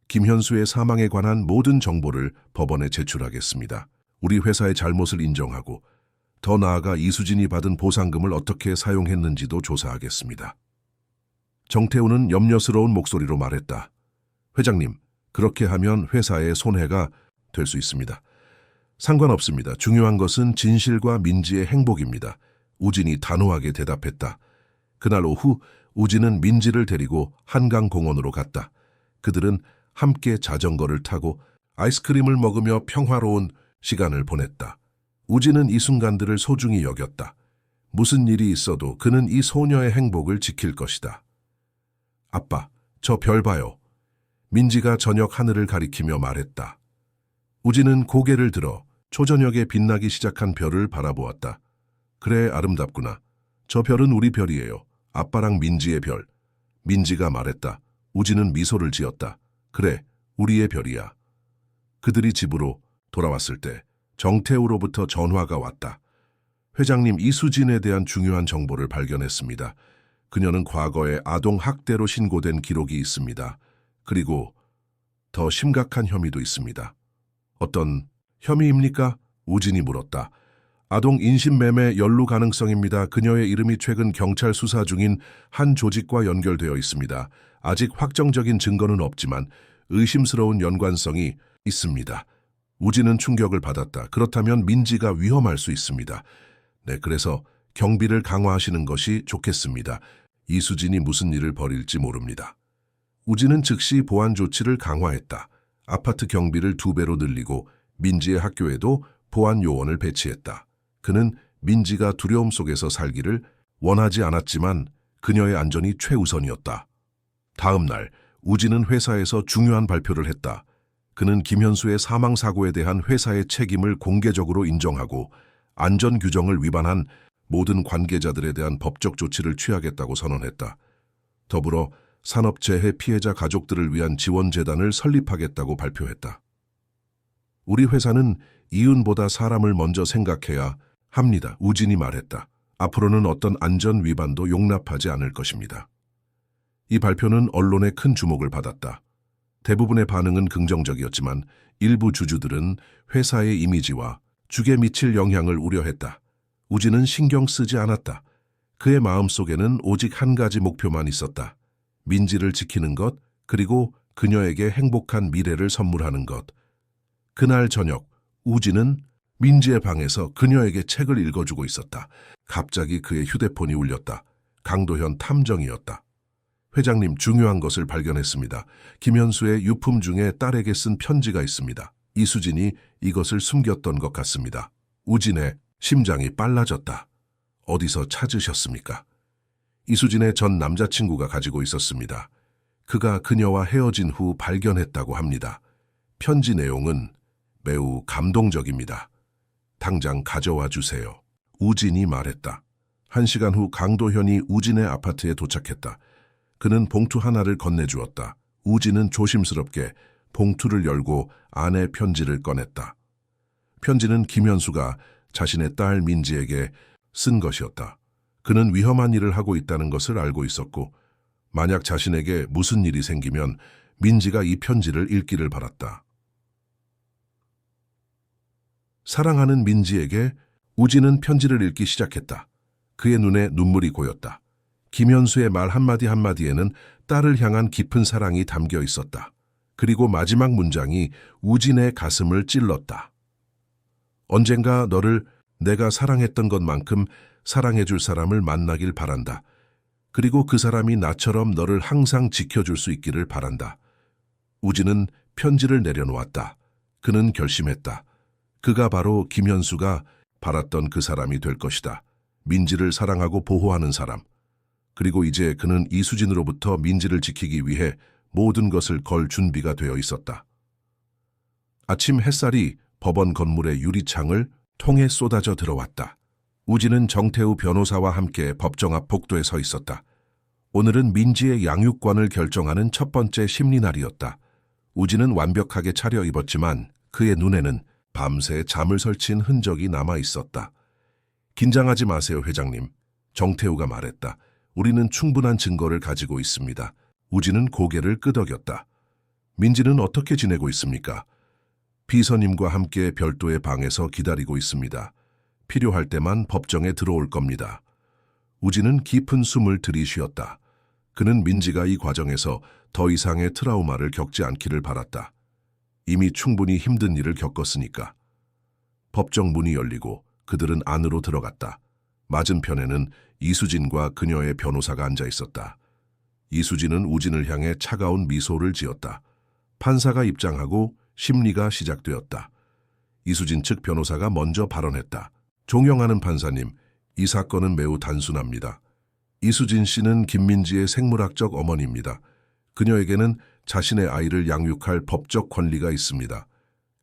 김현수의 사망에 관한 모든 정보를 법원에 제출하겠습니다. 우리 회사의 잘못을 인정하고 더 나아가 이수진이 받은 보상금을 어떻게 사용했는지도 조사하겠습니다. 정태우는 염려스러운 목소리로 말했다. 회장님, 그렇게 하면 회사에 손해가 될 수 있습니다. 상관없습니다. 중요한 것은 진실과 민지의 행복입니다. 우진이 단호하게 대답했다. 그날 오후 우진은 민지를 데리고 한강공원으로 갔다. 그들은 함께 자전거를 타고 아이스크림을 먹으며 평화로운 시간을 보냈다. 우진은 이 순간들을 소중히 여겼다. 무슨 일이 있어도 그는 이 소녀의 행복을 지킬 것이다. 아빠, 저 별 봐요. 민지가 저녁 하늘을 가리키며 말했다. 우진은 고개를 들어 초저녁에 빛나기 시작한 별을 바라보았다. 그래, 아름답구나. 저 별은 우리 별이에요. 아빠랑 민지의 별. 민지가 말했다. 우진은 미소를 지었다. 그래, 우리의 별이야. 그들이 집으로 돌아왔을 때 정태우로부터 전화가 왔다. 회장님, 이수진에 대한 중요한 정보를 발견했습니다. 그녀는 과거에 아동 학대로 신고된 기록이 있습니다. 그리고 더 심각한 혐의도 있습니다. 어떤 혐의입니까? 우진이 물었다. 아동 인신매매 연루 가능성입니다. 그녀의 이름이 최근 경찰 수사 중인 한 조직과 연결되어 있습니다. 아직 확정적인 증거는 없지만 의심스러운 연관성이 있습니다. 우진은 충격을 받았다. 그렇다면 민지가 위험할 수 있습니다. 네, 그래서 경비를 강화하시는 것이 좋겠습니다. 이수진이 무슨 일을 벌일지 모릅니다. 우진은 즉시 보안 조치를 강화했다. 아파트 경비를 2배로 늘리고 민지의 학교에도 보안 요원을 배치했다. 그는 민지가 두려움 속에서 살기를 원하지 않았지만 그녀의 안전이 최우선이었다. 다음 날 우진은 회사에서 중요한 발표를 했다. 그는 김현수의 사망 사고에 대한 회사의 책임을 공개적으로 인정하고 안전 규정을 위반한 모든 관계자들에 대한 법적 조치를 취하겠다고 선언했다. 더불어 산업재해 피해자 가족들을 위한 지원재단을 설립하겠다고 발표했다. 우리 회사는 이윤보다 사람을 먼저 생각해야 합니다. 우진이 말했다. 앞으로는 어떤 안전 위반도 용납하지 않을 것입니다. 이 발표는 언론의 큰 주목을 받았다. 대부분의 반응은 긍정적이었지만 일부 주주들은 회사의 이미지와 주에 미칠 영향을 우려했다. 우진은 신경 쓰지 않았다. 그의 마음속에는 오직 한 가지 목표만 있었다. 민지를 지키는 것, 그리고 그녀에게 행복한 미래를 선물하는 것. 그날 저녁, 우진은 민지의 방에서 그녀에게 책을 읽어주고 있었다. 갑자기 그의 휴대폰이 울렸다. 강도현 탐정이었다. 회장님, 중요한 것을 발견했습니다. 김현수의 유품 중에 딸에게 쓴 편지가 있습니다. 이수진이 이것을 숨겼던 것 같습니다. 우진의 심장이 빨라졌다. 어디서 찾으셨습니까? 이수진의 전 남자친구가 가지고 있었습니다. 그가 그녀와 헤어진 후 발견했다고 합니다. 편지 내용은 매우 감동적입니다. 당장 가져와 주세요. 우진이 말했다. 1시간 후 강도현이 우진의 아파트에 도착했다. 그는 봉투 하나를 건네주었다. 우진은 조심스럽게 봉투를 열고 안에 편지를 꺼냈다. 편지는 김현수가 자신의 딸 민지에게 쓴 것이었다. 그는 위험한 일을 하고 있다는 것을 알고 있었고, 만약 자신에게 무슨 일이 생기면 민지가 이 편지를 읽기를 바랐다. 사랑하는 민지에게 우진은 편지를 읽기 시작했다. 그의 눈에 눈물이 고였다. 김현수의 말 한마디 한마디에는 딸을 향한 깊은 사랑이 담겨 있었다. 그리고 마지막 문장이 우진의 가슴을 찔렀다. 언젠가 너를 내가 사랑했던 것만큼 사랑해줄 사람을 만나길 바란다. 그리고 그 사람이 나처럼 너를 항상 지켜줄 수 있기를 바란다. 우진은 편지를 내려놓았다. 그는 결심했다. 그가 바로 김현수가 바랐던 그 사람이 될 것이다. 민지를 사랑하고 보호하는 사람. 그리고 이제 그는 이수진으로부터 민지를 지키기 위해 모든 것을 걸 준비가 되어 있었다. 아침 햇살이 법원 건물의 유리창을 통해 쏟아져 들어왔다. 우진은 정태우 변호사와 함께 법정 앞 복도에 서 있었다. 오늘은 민지의 양육권을 결정하는 첫 번째 심리날이었다. 우진은 완벽하게 차려입었지만 그의 눈에는 밤새 잠을 설친 흔적이 남아 있었다. 긴장하지 마세요, 회장님. 정태우가 말했다. 우리는 충분한 증거를 가지고 있습니다. 우진은 고개를 끄덕였다. 민지는 어떻게 지내고 있습니까? 비서님과 함께 별도의 방에서 기다리고 있습니다. 필요할 때만 법정에 들어올 겁니다. 우진은 깊은 숨을 들이쉬었다. 그는 민지가 이 과정에서 더 이상의 트라우마를 겪지 않기를 바랐다. 이미 충분히 힘든 일을 겪었으니까. 법정 문이 열리고 그들은 안으로 들어갔다. 맞은편에는 이수진과 그녀의 변호사가 앉아 있었다. 이수진은 우진을 향해 차가운 미소를 지었다. 판사가 입장하고 심리가 시작되었다. 이수진 측 변호사가 먼저 발언했다. 존경하는 판사님, 이 사건은 매우 단순합니다. 이수진 씨는 김민지의 생물학적 어머니입니다. 그녀에게는 자신의 아이를 양육할 법적 권리가 있습니다.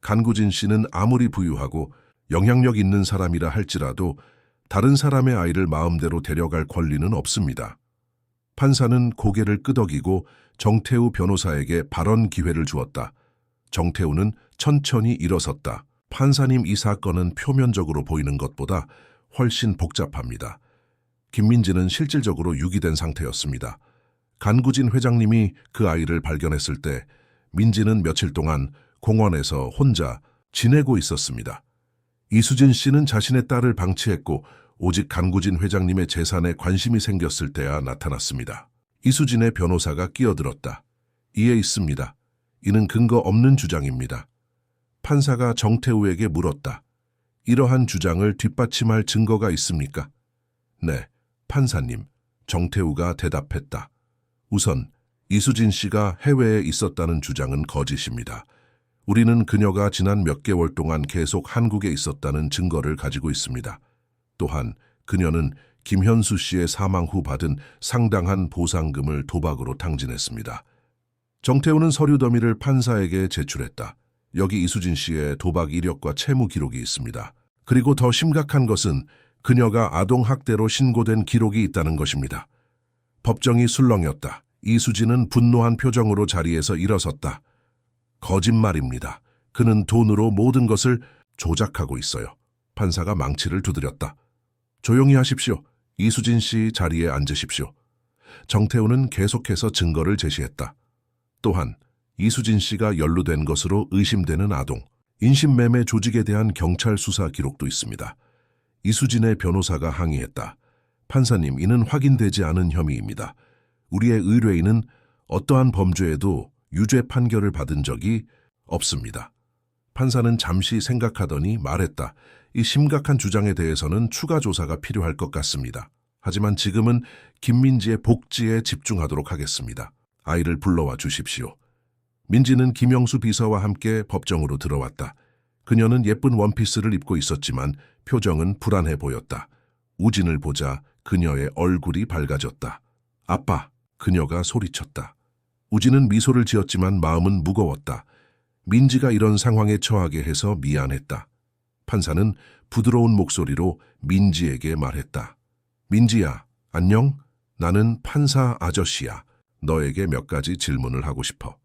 간구진 씨는 아무리 부유하고 영향력 있는 사람이라 할지라도 다른 사람의 아이를 마음대로 데려갈 권리는 없습니다. 판사는 고개를 끄덕이고 정태우 변호사에게 발언 기회를 주었다. 정태우는 천천히 일어섰다. 판사님, 이 사건은 표면적으로 보이는 것보다 훨씬 복잡합니다. 김민지는 실질적으로 유기된 상태였습니다. 간구진 회장님이 그 아이를 발견했을 때 민지는 며칠 동안 공원에서 혼자 지내고 있었습니다. 이수진 씨는 자신의 딸을 방치했고 오직 간구진 회장님의 재산에 관심이 생겼을 때야 나타났습니다. 이수진의 변호사가 끼어들었다. 이해 있습니다. 이는 근거 없는 주장입니다. 판사가 정태우에게 물었다. 이러한 주장을 뒷받침할 증거가 있습니까? 네, 판사님. 정태우가 대답했다. 우선 이수진 씨가 해외에 있었다는 주장은 거짓입니다. 우리는 그녀가 지난 몇 개월 동안 계속 한국에 있었다는 증거를 가지고 있습니다. 또한 그녀는 김현수 씨의 사망 후 받은 상당한 보상금을 도박으로 탕진했습니다. 정태우는 서류 더미를 판사에게 제출했다. 여기 이수진 씨의 도박 이력과 채무 기록이 있습니다. 그리고 더 심각한 것은 그녀가 아동학대로 신고된 기록이 있다는 것입니다. 법정이 술렁였다. 이수진은 분노한 표정으로 자리에서 일어섰다. 거짓말입니다. 그는 돈으로 모든 것을 조작하고 있어요. 판사가 망치를 두드렸다. 조용히 하십시오. 이수진 씨 자리에 앉으십시오. 정태우는 계속해서 증거를 제시했다. 또한 이수진 씨가 연루된 것으로 의심되는 아동, 인신매매 조직에 대한 경찰 수사 기록도 있습니다. 이수진의 변호사가 항의했다. 판사님, 이는 확인되지 않은 혐의입니다. 우리의 의뢰인은 어떠한 범죄에도 유죄 판결을 받은 적이 없습니다. 판사는 잠시 생각하더니 말했다. 이 심각한 주장에 대해서는 추가 조사가 필요할 것 같습니다. 하지만 지금은 김민지의 복지에 집중하도록 하겠습니다. 아이를 불러와 주십시오. 민지는 김영수 비서와 함께 법정으로 들어왔다. 그녀는 예쁜 원피스를 입고 있었지만 표정은 불안해 보였다. 우진을 보자 그녀의 얼굴이 밝아졌다. 아빠, 그녀가 소리쳤다. 우진은 미소를 지었지만 마음은 무거웠다. 민지가 이런 상황에 처하게 해서 미안했다. 판사는 부드러운 목소리로 민지에게 말했다. 민지야, 안녕? 나는 판사 아저씨야. 너에게 몇 가지 질문을 하고 싶어.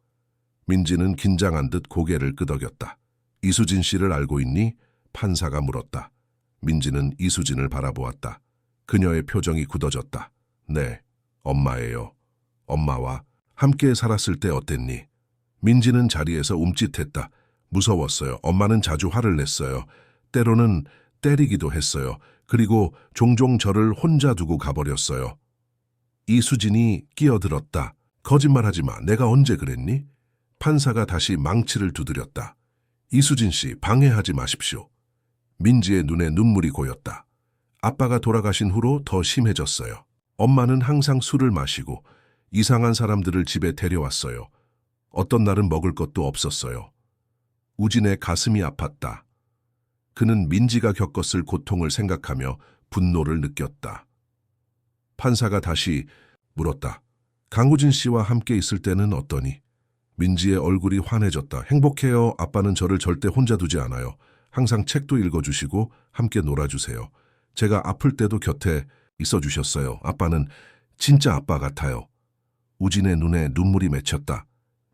민지는 긴장한 듯 고개를 끄덕였다. 이수진 씨를 알고 있니? 판사가 물었다. 민지는 이수진을 바라보았다. 그녀의 표정이 굳어졌다. 네, 엄마예요. 엄마와 함께 살았을 때 어땠니? 민지는 자리에서 움찔했다. 무서웠어요. 엄마는 자주 화를 냈어요. 때로는 때리기도 했어요. 그리고 종종 저를 혼자 두고 가버렸어요. 이수진이 끼어들었다. 거짓말하지 마. 내가 언제 그랬니? 판사가 다시 망치를 두드렸다. 이수진 씨, 방해하지 마십시오. 민지의 눈에 눈물이 고였다. 아빠가 돌아가신 후로 더 심해졌어요. 엄마는 항상 술을 마시고 이상한 사람들을 집에 데려왔어요. 어떤 날은 먹을 것도 없었어요. 우진의 가슴이 아팠다. 그는 민지가 겪었을 고통을 생각하며 분노를 느꼈다. 판사가 다시 물었다. 강우진 씨와 함께 있을 때는 어떠니? 민지의 얼굴이 환해졌다. 행복해요. 아빠는 저를 절대 혼자 두지 않아요. 항상 책도 읽어주시고 함께 놀아주세요. 제가 아플 때도 곁에 있어주셨어요. 아빠는 진짜 아빠 같아요. 우진의 눈에 눈물이 맺혔다.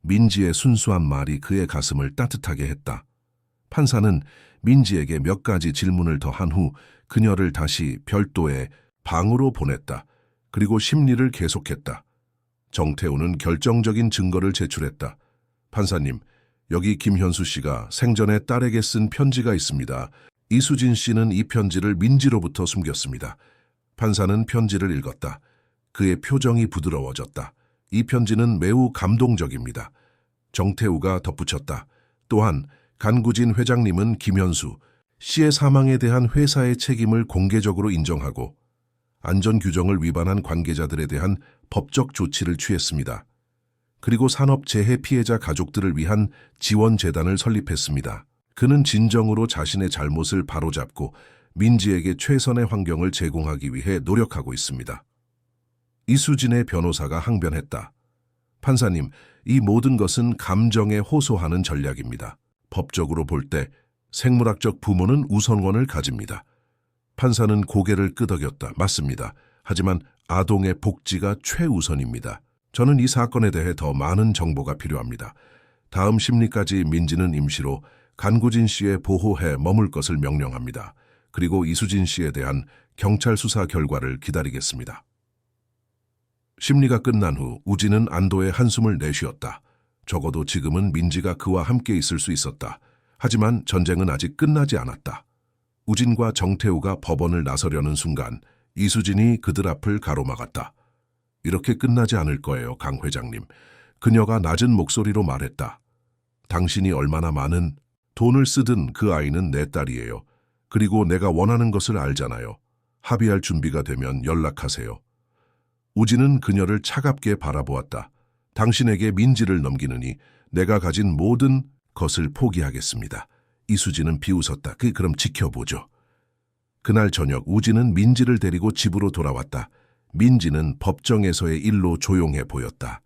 민지의 순수한 말이 그의 가슴을 따뜻하게 했다. 판사는 민지에게 몇 가지 질문을 더한 후 그녀를 다시 별도의 방으로 보냈다. 그리고 심리를 계속했다. 정태우는 결정적인 증거를 제출했다. 판사님, 여기 김현수 씨가 생전에 딸에게 쓴 편지가 있습니다. 이수진 씨는 이 편지를 민지로부터 숨겼습니다. 판사는 편지를 읽었다. 그의 표정이 부드러워졌다. 이 편지는 매우 감동적입니다. 정태우가 덧붙였다. 또한 간구진 회장님은 김현수 씨의 사망에 대한 회사의 책임을 공개적으로 인정하고 안전규정을 위반한 관계자들에 대한 법적 조치를 취했습니다. 그리고 산업재해 피해자 가족들을 위한 지원재단을 설립했습니다. 그는 진정으로 자신의 잘못을 바로잡고 민지에게 최선의 환경을 제공하기 위해 노력하고 있습니다. 이수진의 변호사가 항변했다. 판사님, 이 모든 것은 감정에 호소하는 전략입니다. 법적으로 볼 때 생물학적 부모는 우선권을 가집니다. 판사는 고개를 끄덕였다. 맞습니다. 하지만 아동의 복지가 최우선입니다. 저는 이 사건에 대해 더 많은 정보가 필요합니다. 다음 심리까지 민지는 임시로 간구진 씨의 보호해 머물 것을 명령합니다. 그리고 이수진 씨에 대한 경찰 수사 결과를 기다리겠습니다. 심리가 끝난 후 우진은 안도의 한숨을 내쉬었다. 적어도 지금은 민지가 그와 함께 있을 수 있었다. 하지만 전쟁은 아직 끝나지 않았다. 우진과 정태우가 법원을 나서려는 순간 이수진이 그들 앞을 가로막았다. 이렇게 끝나지 않을 거예요, 강 회장님. 그녀가 낮은 목소리로 말했다. 당신이 얼마나 많은 돈을 쓰든 그 아이는 내 딸이에요. 그리고 내가 원하는 것을 알잖아요. 합의할 준비가 되면 연락하세요. 우진은 그녀를 차갑게 바라보았다. 당신에게 민지를 넘기느니 내가 가진 모든 것을 포기하겠습니다. 이수진은 비웃었다. 그럼 지켜보죠. 그날 저녁 우진은 민지를 데리고 집으로 돌아왔다. 민지는 법정에서의 일로 조용해 보였다.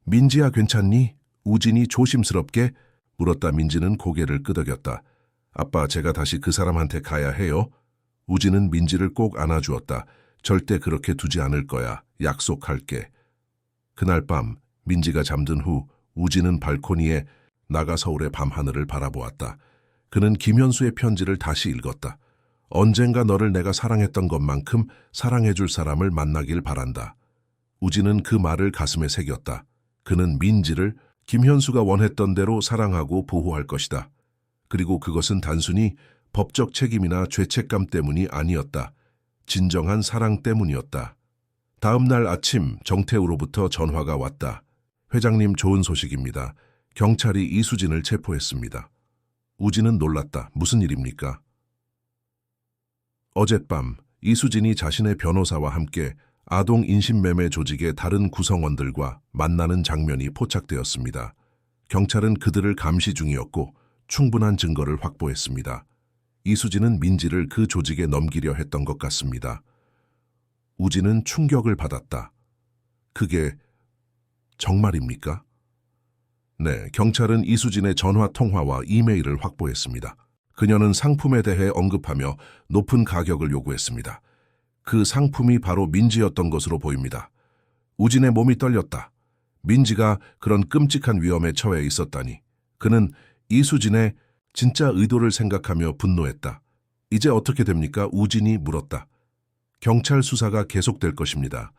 민지야, 괜찮니? 우진이 조심스럽게 물었다. 민지는 고개를 끄덕였다. 아빠, 제가 다시 그 사람한테 가야 해요? 우진은 민지를 꼭 안아주었다. 절대 그렇게 두지 않을 거야. 약속할게. 그날 밤 민지가 잠든 후 우진은 발코니에 나가 서울의 밤하늘을 바라보았다. 그는 김현수의 편지를 다시 읽었다. 언젠가 너를 내가 사랑했던 것만큼 사랑해줄 사람을 만나길 바란다. 우진은 그 말을 가슴에 새겼다. 그는 민지를 김현수가 원했던 대로 사랑하고 보호할 것이다. 그리고 그것은 단순히 법적 책임이나 죄책감 때문이 아니었다. 진정한 사랑 때문이었다. 다음 날 아침 정태우로부터 전화가 왔다. 회장님, 좋은 소식입니다. 경찰이 이수진을 체포했습니다. 우진은 놀랐다. 무슨 일입니까? 어젯밤 이수진이 자신의 변호사와 함께 아동 인신매매 조직의 다른 구성원들과 만나는 장면이 포착되었습니다. 경찰은 그들을 감시 중이었고 충분한 증거를 확보했습니다. 이수진은 민지를 그 조직에 넘기려 했던 것 같습니다. 우진은 충격을 받았다. 그게 정말입니까? 네, 경찰은 이수진의 전화 통화와 이메일을 확보했습니다. 그녀는 상품에 대해 언급하며 높은 가격을 요구했습니다. 그 상품이 바로 민지였던 것으로 보입니다. 우진의 몸이 떨렸다. 민지가 그런 끔찍한 위험에 처해 있었다니. 그는 이수진의 진짜 의도를 생각하며 분노했다. 이제 어떻게 됩니까? 우진이 물었다. 경찰 수사가 계속될 것입니다.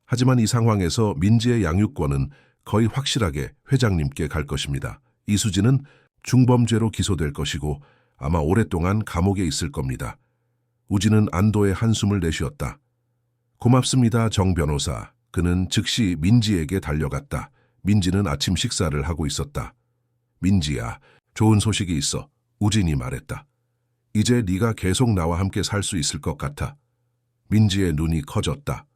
하지만 이 상황에서 민지의 양육권은 거의 확실하게 회장님께 갈 것입니다. 이수진은 중범죄로 기소될 것이고 아마 오랫동안 감옥에 있을 겁니다. 우진은 안도의 한숨을 내쉬었다. 고맙습니다, 정 변호사. 그는 즉시 민지에게 달려갔다. 민지는 아침 식사를 하고 있었다. 민지야, 좋은 소식이 있어. 우진이 말했다. 이제 네가 계속 나와 함께 살 수 있을 것 같아. 민지의 눈이 커졌다.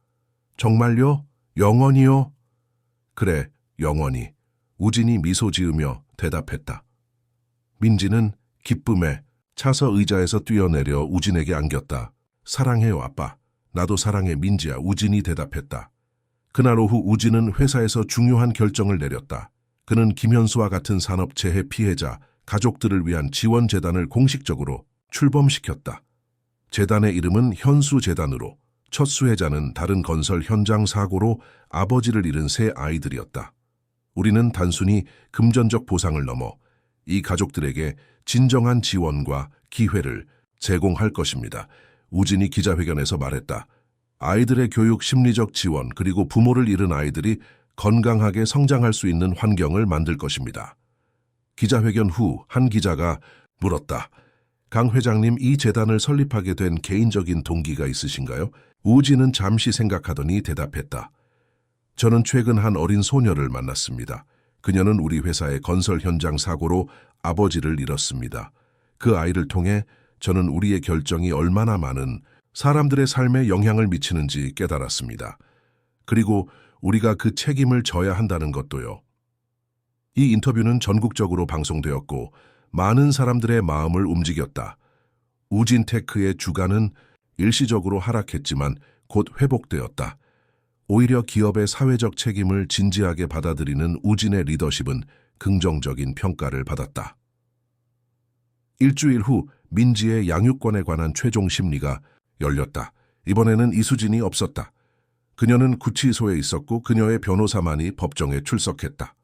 정말요? 영원히요? 그래, 영원히. 우진이 미소 지으며 대답했다. 민지는 기쁨에 차서 의자에서 뛰어내려 우진에게 안겼다. 사랑해요, 아빠. 나도 사랑해, 민지야. 우진이 대답했다. 그날 오후 우진은 회사에서 중요한 결정을 내렸다. 그는 김현수와 같은 산업재해 피해자, 가족들을 위한 지원재단을 공식적으로 출범시켰다. 재단의 이름은 현수재단으로, 첫 수혜자는 다른 건설 현장 사고로 아버지를 잃은 세 아이들이었다. 우리는 단순히 금전적 보상을 넘어 이 가족들에게 진정한 지원과 기회를 제공할 것입니다. 우진이 기자회견에서 말했다. 아이들의 교육, 심리적 지원, 그리고 부모를 잃은 아이들이 건강하게 성장할 수 있는 환경을 만들 것입니다. 기자회견 후 한 기자가 물었다. 강 회장님, 이 재단을 설립하게 된 개인적인 동기가 있으신가요? 우진은 잠시 생각하더니 대답했다. 저는 최근 한 어린 소녀를 만났습니다. 그녀는 우리 회사의 건설 현장 사고로 아버지를 잃었습니다. 그 아이를 통해 저는 우리의 결정이 얼마나 많은 사람들의 삶에 영향을 미치는지 깨달았습니다. 그리고 우리가 그 책임을 져야 한다는 것도요. 이 인터뷰는 전국적으로 방송되었고 많은 사람들의 마음을 움직였다. 우진테크의 주가는 일시적으로 하락했지만 곧 회복되었다. 오히려 기업의 사회적 책임을 진지하게 받아들이는 우진의 리더십은 긍정적인 평가를 받았다. 일주일 후 민지의 양육권에 관한 최종 심리가 열렸다. 이번에는 이수진이 없었다. 그녀는 구치소에 있었고 그녀의 변호사만이 법정에 출석했다.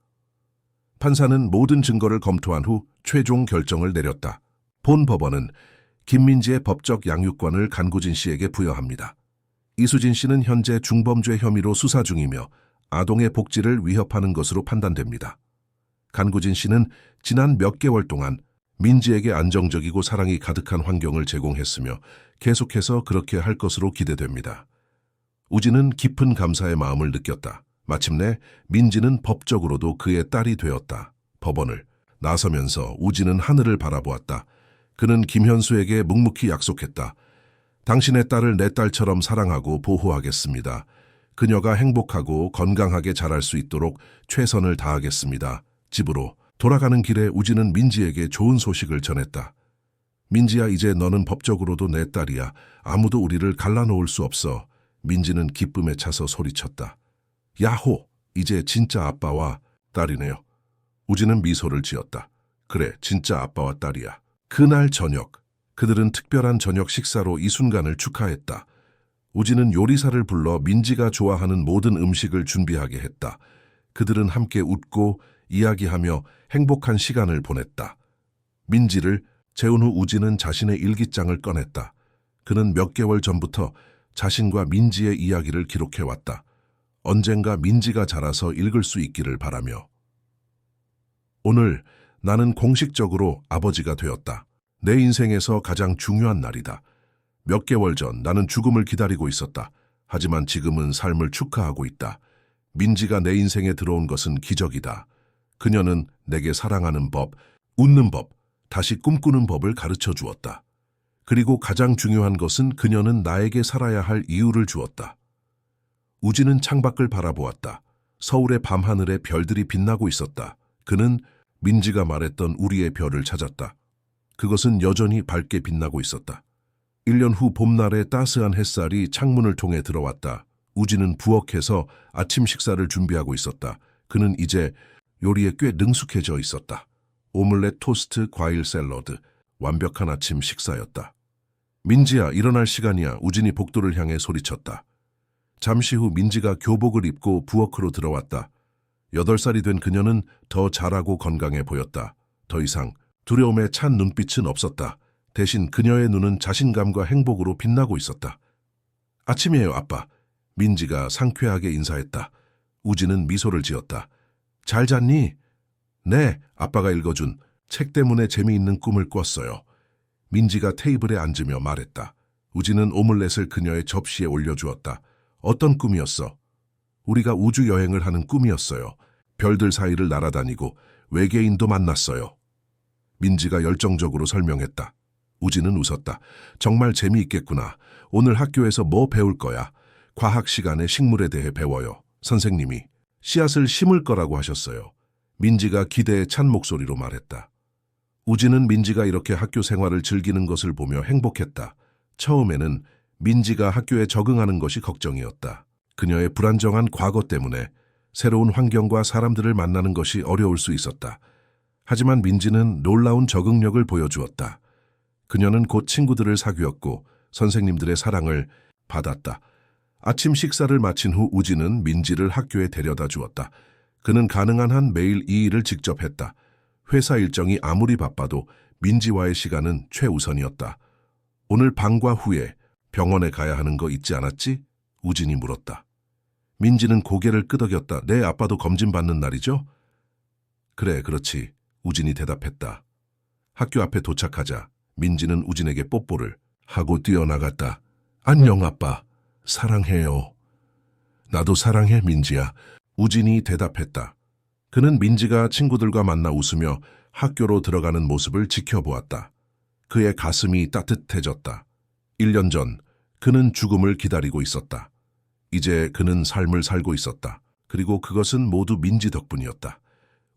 판사는 모든 증거를 검토한 후 최종 결정을 내렸다. 본 법원은 김민지의 법적 양육권을 간구진 씨에게 부여합니다. 이수진 씨는 현재 중범죄 혐의로 수사 중이며 아동의 복지를 위협하는 것으로 판단됩니다. 간구진 씨는 지난 몇 개월 동안 민지에게 안정적이고 사랑이 가득한 환경을 제공했으며 계속해서 그렇게 할 것으로 기대됩니다. 우진은 깊은 감사의 마음을 느꼈다. 마침내 민지는 법적으로도 그의 딸이 되었다. 법원을 나서면서 우진은 하늘을 바라보았다. 그는 김현수에게 묵묵히 약속했다. 당신의 딸을 내 딸처럼 사랑하고 보호하겠습니다. 그녀가 행복하고 건강하게 자랄 수 있도록 최선을 다하겠습니다. 집으로 돌아가는 길에 우진은 민지에게 좋은 소식을 전했다. 민지야, 이제 너는 법적으로도 내 딸이야. 아무도 우리를 갈라놓을 수 없어. 민지는 기쁨에 차서 소리쳤다. 야호! 이제 진짜 아빠와 딸이네요. 우진은 미소를 지었다. 그래, 진짜 아빠와 딸이야. 그날 저녁, 그들은 특별한 저녁 식사로 이 순간을 축하했다. 우진은 요리사를 불러 민지가 좋아하는 모든 음식을 준비하게 했다. 그들은 함께 웃고 이야기하며 행복한 시간을 보냈다. 민지를 재운 후 우진은 자신의 일기장을 꺼냈다. 그는 몇 개월 전부터 자신과 민지의 이야기를 기록해왔다. 언젠가 민지가 자라서 읽을 수 있기를 바라며. 오늘 나는 공식적으로 아버지가 되었다. 내 인생에서 가장 중요한 날이다. 몇 개월 전 나는 죽음을 기다리고 있었다. 하지만 지금은 삶을 축하하고 있다. 민지가 내 인생에 들어온 것은 기적이다. 그녀는 내게 사랑하는 법, 웃는 법, 다시 꿈꾸는 법을 가르쳐 주었다. 그리고 가장 중요한 것은 그녀는 나에게 살아야 할 이유를 주었다. 우진은 창밖을 바라보았다. 서울의 밤하늘에 별들이 빛나고 있었다. 그는 민지가 말했던 우리의 별을 찾았다. 그것은 여전히 밝게 빛나고 있었다. 1년 후 봄날에 따스한 햇살이 창문을 통해 들어왔다. 우진은 부엌에서 아침 식사를 준비하고 있었다. 그는 이제 요리에 꽤 능숙해져 있었다. 오믈렛, 토스트, 과일 샐러드, 완벽한 아침 식사였다. 민지야, 일어날 시간이야. 우진이 복도를 향해 소리쳤다. 잠시 후 민지가 교복을 입고 부엌으로 들어왔다. 8살이 된 그녀는 더 자라고 건강해 보였다. 더 이상 두려움에 찬 눈빛은 없었다. 대신 그녀의 눈은 자신감과 행복으로 빛나고 있었다. 아침이에요, 아빠. 민지가 상쾌하게 인사했다. 우진은 미소를 지었다. 잘 잤니? 네, 아빠가 읽어준 책 때문에 재미있는 꿈을 꿨어요. 민지가 테이블에 앉으며 말했다. 우진은 오믈렛을 그녀의 접시에 올려주었다. 어떤 꿈이었어? 우리가 우주 여행을 하는 꿈이었어요. 별들 사이를 날아다니고 외계인도 만났어요. 민지가 열정적으로 설명했다. 우진은 웃었다. 정말 재미있겠구나. 오늘 학교에서 뭐 배울 거야? 과학 시간에 식물에 대해 배워요. 선생님이 씨앗을 심을 거라고 하셨어요. 민지가 기대에 찬 목소리로 말했다. 우진은 민지가 이렇게 학교 생활을 즐기는 것을 보며 행복했다. 처음에는 민지가 학교에 적응하는 것이 걱정이었다. 그녀의 불안정한 과거 때문에 새로운 환경과 사람들을 만나는 것이 어려울 수 있었다. 하지만 민지는 놀라운 적응력을 보여주었다. 그녀는 곧 친구들을 사귀었고 선생님들의 사랑을 받았다. 아침 식사를 마친 후 우진은 민지를 학교에 데려다 주었다. 그는 가능한 한 매일 이 일을 직접 했다. 회사 일정이 아무리 바빠도 민지와의 시간은 최우선이었다. 오늘 방과 후에 병원에 가야 하는 거 잊지 않았지? 우진이 물었다. 민지는 고개를 끄덕였다. 네, 아빠도 검진받는 날이죠? 그래, 그렇지. 우진이 대답했다. 학교 앞에 도착하자 민지는 우진에게 뽀뽀를 하고 뛰어나갔다. 안녕, 아빠. 사랑해요. 나도 사랑해, 민지야. 우진이 대답했다. 그는 민지가 친구들과 만나 웃으며 학교로 들어가는 모습을 지켜보았다. 그의 가슴이 따뜻해졌다. 1년 전 그는 죽음을 기다리고 있었다. 이제 그는 삶을 살고 있었다. 그리고 그것은 모두 민지 덕분이었다.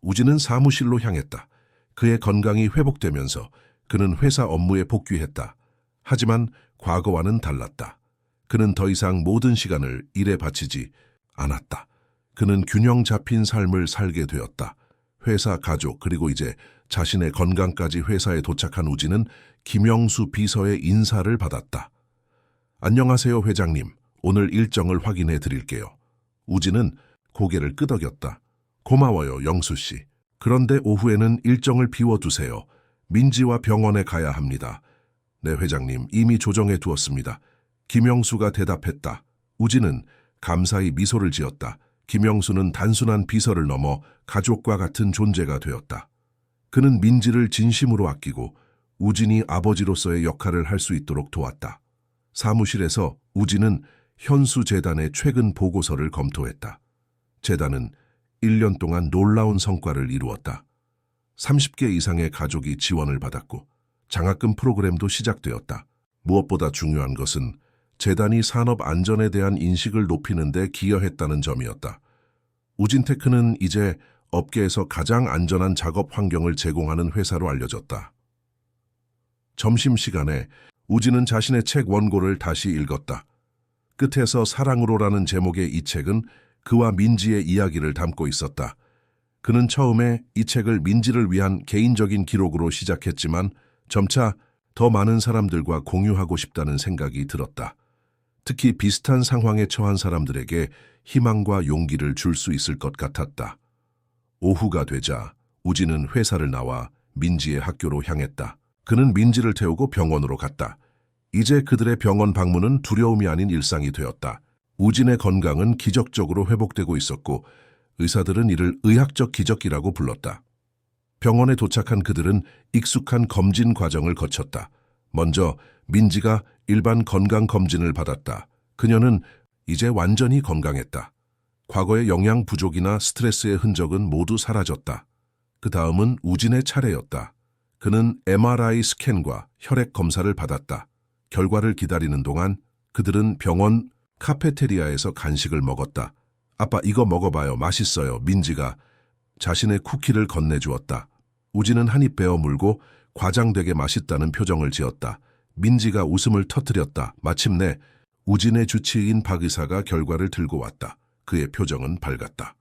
우진은 사무실로 향했다. 그의 건강이 회복되면서 그는 회사 업무에 복귀했다. 하지만 과거와는 달랐다. 그는 더 이상 모든 시간을 일에 바치지 않았다. 그는 균형 잡힌 삶을 살게 되었다. 회사, 가족, 그리고 이제 자신의 건강까지. 회사에 도착한 우진은 김영수 비서의 인사를 받았다. 안녕하세요, 회장님. 오늘 일정을 확인해 드릴게요. 우진은 고개를 끄덕였다. 고마워요, 영수 씨. 그런데 오후에는 일정을 비워두세요. 민지와 병원에 가야 합니다. 네, 회장님. 이미 조정해 두었습니다. 김영수가 대답했다. 우진은 감사히 미소를 지었다. 김영수는 단순한 비서를 넘어 가족과 같은 존재가 되었다. 그는 민지를 진심으로 아끼고 우진이 아버지로서의 역할을 할 수 있도록 도왔다. 사무실에서 우진은 현수재단의 최근 보고서를 검토했다. 재단은 1년 동안 놀라운 성과를 이루었다. 30개 이상의 가족이 지원을 받았고 장학금 프로그램도 시작되었다. 무엇보다 중요한 것은 재단이 산업 안전에 대한 인식을 높이는 데 기여했다는 점이었다. 우진테크는 이제 업계에서 가장 안전한 작업 환경을 제공하는 회사로 알려졌다. 점심시간에 우진은 자신의 책 원고를 다시 읽었다. 끝에서 사랑으로라는 제목의 이 책은 그와 민지의 이야기를 담고 있었다. 그는 처음에 이 책을 민지를 위한 개인적인 기록으로 시작했지만 점차 더 많은 사람들과 공유하고 싶다는 생각이 들었다. 특히 비슷한 상황에 처한 사람들에게 희망과 용기를 줄 수 있을 것 같았다. 오후가 되자 우진은 회사를 나와 민지의 학교로 향했다. 그는 민지를 태우고 병원으로 갔다. 이제 그들의 병원 방문은 두려움이 아닌 일상이 되었다. 우진의 건강은 기적적으로 회복되고 있었고 의사들은 이를 의학적 기적이라고 불렀다. 병원에 도착한 그들은 익숙한 검진 과정을 거쳤다. 먼저 민지가 일반 건강검진을 받았다. 그녀는 이제 완전히 건강했다. 과거의 영양 부족이나 스트레스의 흔적은 모두 사라졌다. 그 다음은 우진의 차례였다. 그는 MRI 스캔과 혈액 검사를 받았다. 결과를 기다리는 동안 그들은 병원 카페테리아에서 간식을 먹었다. 아빠, 이거 먹어봐요. 맛있어요. 민지가 자신의 쿠키를 건네주었다. 우진은 한 입 베어 물고 과장되게 맛있다는 표정을 지었다. 민지가 웃음을 터뜨렸다. 마침내 우진의 주치의인 박 의사가 결과를 들고 왔다. 그의 표정은 밝았다.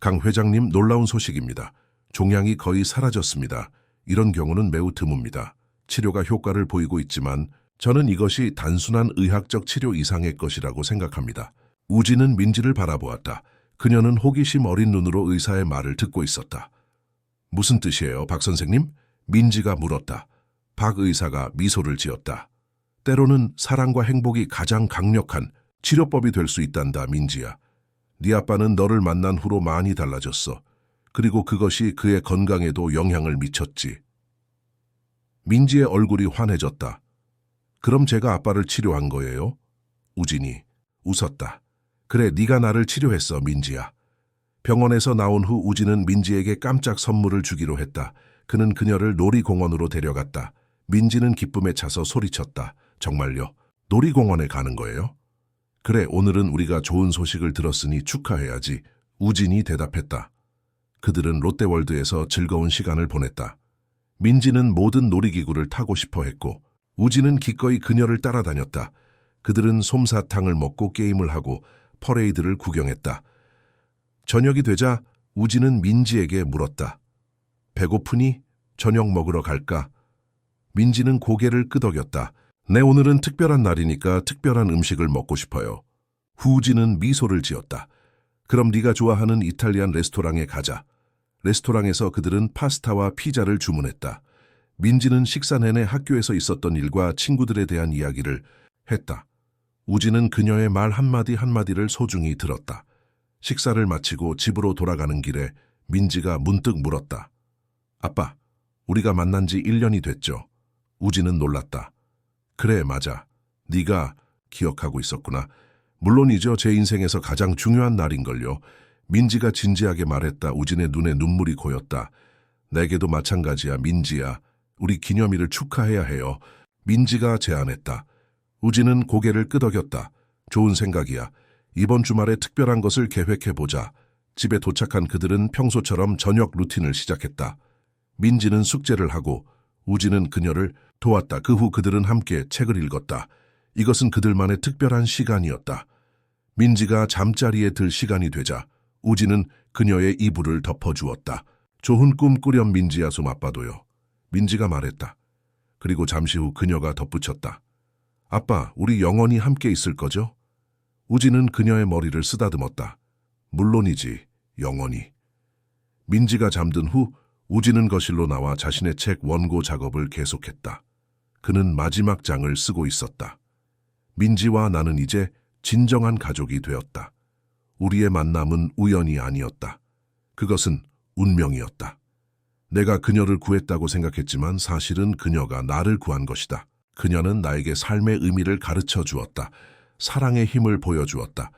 강 회장님, 놀라운 소식입니다. 종양이 거의 사라졌습니다. 이런 경우는 매우 드뭅니다. 치료가 효과를 보이고 있지만 저는 이것이 단순한 의학적 치료 이상의 것이라고 생각합니다. 우진은 민지를 바라보았다. 그녀는 호기심 어린 눈으로 의사의 말을 듣고 있었다. 무슨 뜻이에요, 박 선생님? 민지가 물었다. 박 의사가 미소를 지었다. 때로는 사랑과 행복이 가장 강력한 치료법이 될 수 있단다, 민지야. 네 아빠는 너를 만난 후로 많이 달라졌어. 그리고 그것이 그의 건강에도 영향을 미쳤지. 민지의 얼굴이 환해졌다. 그럼 제가 아빠를 치료한 거예요? 우진이 웃었다. 그래, 네가 나를 치료했어, 민지야. 병원에서 나온 후 우진은 민지에게 깜짝 선물을 주기로 했다. 그는 그녀를 놀이공원으로 데려갔다. 민지는 기쁨에 차서 소리쳤다. 정말요? 놀이공원에 가는 거예요? 그래, 오늘은 우리가 좋은 소식을 들었으니 축하해야지. 우진이 대답했다. 그들은 롯데월드에서 즐거운 시간을 보냈다. 민지는 모든 놀이기구를 타고 싶어 했고 우진은 기꺼이 그녀를 따라다녔다. 그들은 솜사탕을 먹고 게임을 하고 퍼레이드를 구경했다. 저녁이 되자 우진은 민지에게 물었다. 배고프니? 저녁 먹으러 갈까? 민지는 고개를 끄덕였다. 네, 오늘은 특별한 날이니까 특별한 음식을 먹고 싶어요. 우진은 미소를 지었다. 그럼 네가 좋아하는 이탈리안 레스토랑에 가자. 레스토랑에서 그들은 파스타와 피자를 주문했다. 민지는 식사 내내 학교에서 있었던 일과 친구들에 대한 이야기를 했다. 우진은 그녀의 말 한마디 한마디를 소중히 들었다. 식사를 마치고 집으로 돌아가는 길에 민지가 문득 물었다. 아빠, 우리가 만난 지 1년이 됐죠? 우진은 놀랐다. 그래, 맞아. 네가 기억하고 있었구나. 물론이죠. 제 인생에서 가장 중요한 날인걸요. 민지가 진지하게 말했다. 우진의 눈에 눈물이 고였다. 내게도 마찬가지야, 민지야. 우리 기념일을 축하해야 해요. 민지가 제안했다. 우진은 고개를 끄덕였다. 좋은 생각이야. 이번 주말에 특별한 것을 계획해보자. 집에 도착한 그들은 평소처럼 저녁 루틴을 시작했다. 민지는 숙제를 하고 우진은 그녀를 도왔다. 그 후 그들은 함께 책을 읽었다. 이것은 그들만의 특별한 시간이었다. 민지가 잠자리에 들 시간이 되자 우진은 그녀의 이불을 덮어주었다. 좋은 꿈 꾸렴, 민지야. 좀 아빠도요. 민지가 말했다. 그리고 잠시 후 그녀가 덧붙였다. 아빠, 우리 영원히 함께 있을 거죠? 우진은 그녀의 머리를 쓰다듬었다. 물론이지, 영원히. 민지가 잠든 후 우진은 거실로 나와 자신의 책 원고 작업을 계속했다. 그는 마지막 장을 쓰고 있었다. 민지와 나는 이제 진정한 가족이 되었다. 우리의 만남은 우연이 아니었다. 그것은 운명이었다. 내가 그녀를 구했다고 생각했지만 사실은 그녀가 나를 구한 것이다. 그녀는 나에게 삶의 의미를 가르쳐 주었다. 사랑의 힘을 보여주었다.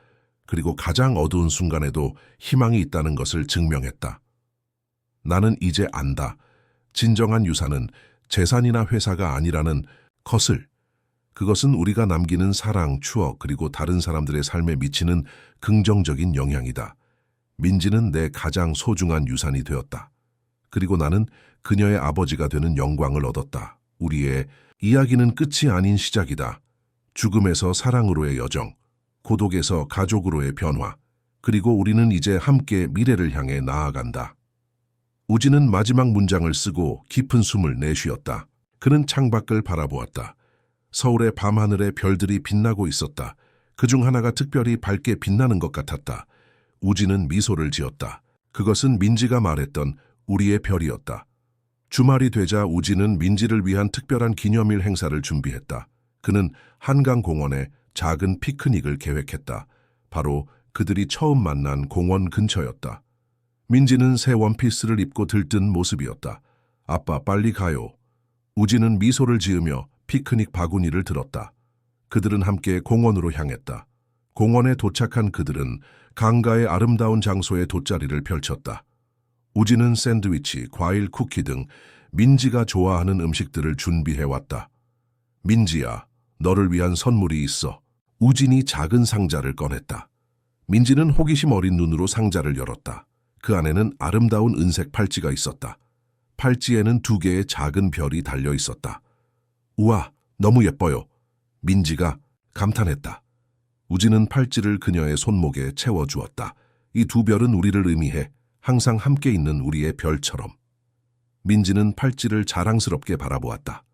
그리고 가장 어두운 순간에도 희망이 있다는 것을 증명했다. 나는 이제 안다. 진정한 유산은 재산이나 회사가 아니라는 것을. 그것은 우리가 남기는 사랑, 추억, 그리고 다른 사람들의 삶에 미치는 긍정적인 영향이다. 민지는 내 가장 소중한 유산이 되었다. 그리고 나는 그녀의 아버지가 되는 영광을 얻었다. 우리의 이야기는 끝이 아닌 시작이다. 죽음에서 사랑으로의 여정, 고독에서 가족으로의 변화, 그리고 우리는 이제 함께 미래를 향해 나아간다. 우진은 마지막 문장을 쓰고 깊은 숨을 내쉬었다. 그는 창밖을 바라보았다. 서울의 밤하늘에 별들이 빛나고 있었다. 그중 하나가 특별히 밝게 빛나는 것 같았다. 우진은 미소를 지었다. 그것은 민지가 말했던 우리의 별이었다. 주말이 되자 우진은 민지를 위한 특별한 기념일 행사를 준비했다. 그는 한강공원에 작은 피크닉을 계획했다. 바로 그들이 처음 만난 공원 근처였다. 민지는 새 원피스를 입고 들뜬 모습이었다. 아빠 빨리 가요. 우진은 미소를 지으며 피크닉 바구니를 들었다. 그들은 함께 공원으로 향했다. 공원에 도착한 그들은 강가의 아름다운 장소에 돗자리를 펼쳤다. 우진은 샌드위치, 과일, 쿠키 등 민지가 좋아하는 음식들을 준비해왔다. 민지야, 너를 위한 선물이 있어. 우진이 작은 상자를 꺼냈다. 민지는 호기심 어린 눈으로 상자를 열었다. 그 안에는 아름다운 은색 팔찌가 있었다. 팔찌에는 2개의 작은 별이 달려 있었다. 우와, 너무 예뻐요. 민지가 감탄했다. 우진은 팔찌를 그녀의 손목에 채워주었다. 이 2별은 우리를 의미해 항상 함께 있는 우리의 별처럼. 민지는 팔찌를 자랑스럽게 바라보았다.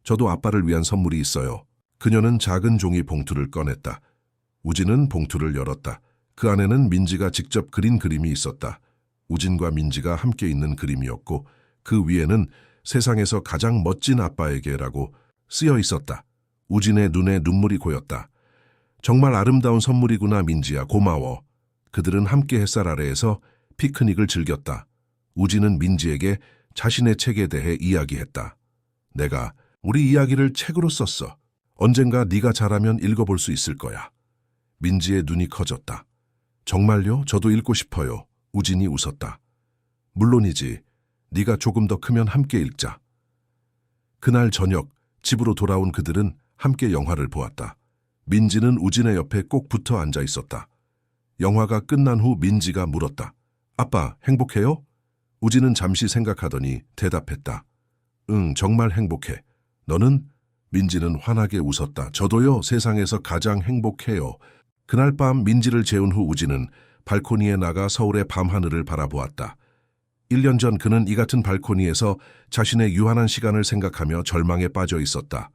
저도 아빠를 위한 선물이 있어요. 그녀는 작은 종이 봉투를 꺼냈다. 우진은 봉투를 열었다. 그 안에는 민지가 직접 그린 그림이 있었다. 우진과 민지가 함께 있는 그림이었고 그 위에는 세상에서 가장 멋진 아빠에게라고 쓰여 있었다. 우진의 눈에 눈물이 고였다. 정말 아름다운 선물이구나 민지야, 고마워. 그들은 함께 햇살 아래에서 피크닉을 즐겼다. 우진은 민지에게 자신의 책에 대해 이야기했다. 내가 우리 이야기를 책으로 썼어. 언젠가 네가 자라면 읽어볼 수 있을 거야. 민지의 눈이 커졌다. 정말요? 저도 읽고 싶어요. 우진이 웃었다. 물론이지. 네가 조금 더 크면 함께 읽자. 그날 저녁 집으로 돌아온 그들은 함께 영화를 보았다. 민지는 우진의 옆에 꼭 붙어 앉아 있었다. 영화가 끝난 후 민지가 물었다. 아빠, 행복해요? 우진은 잠시 생각하더니 대답했다. 응, 정말 행복해. 너는? 민지는 환하게 웃었다. 저도요, 세상에서 가장 행복해요. 그날 밤 민지를 재운 후 우진은 발코니에 나가 서울의 밤하늘을 바라보았다. 1년 전 그는 이 같은 발코니에서 자신의 유한한 시간을 생각하며 절망에 빠져 있었다.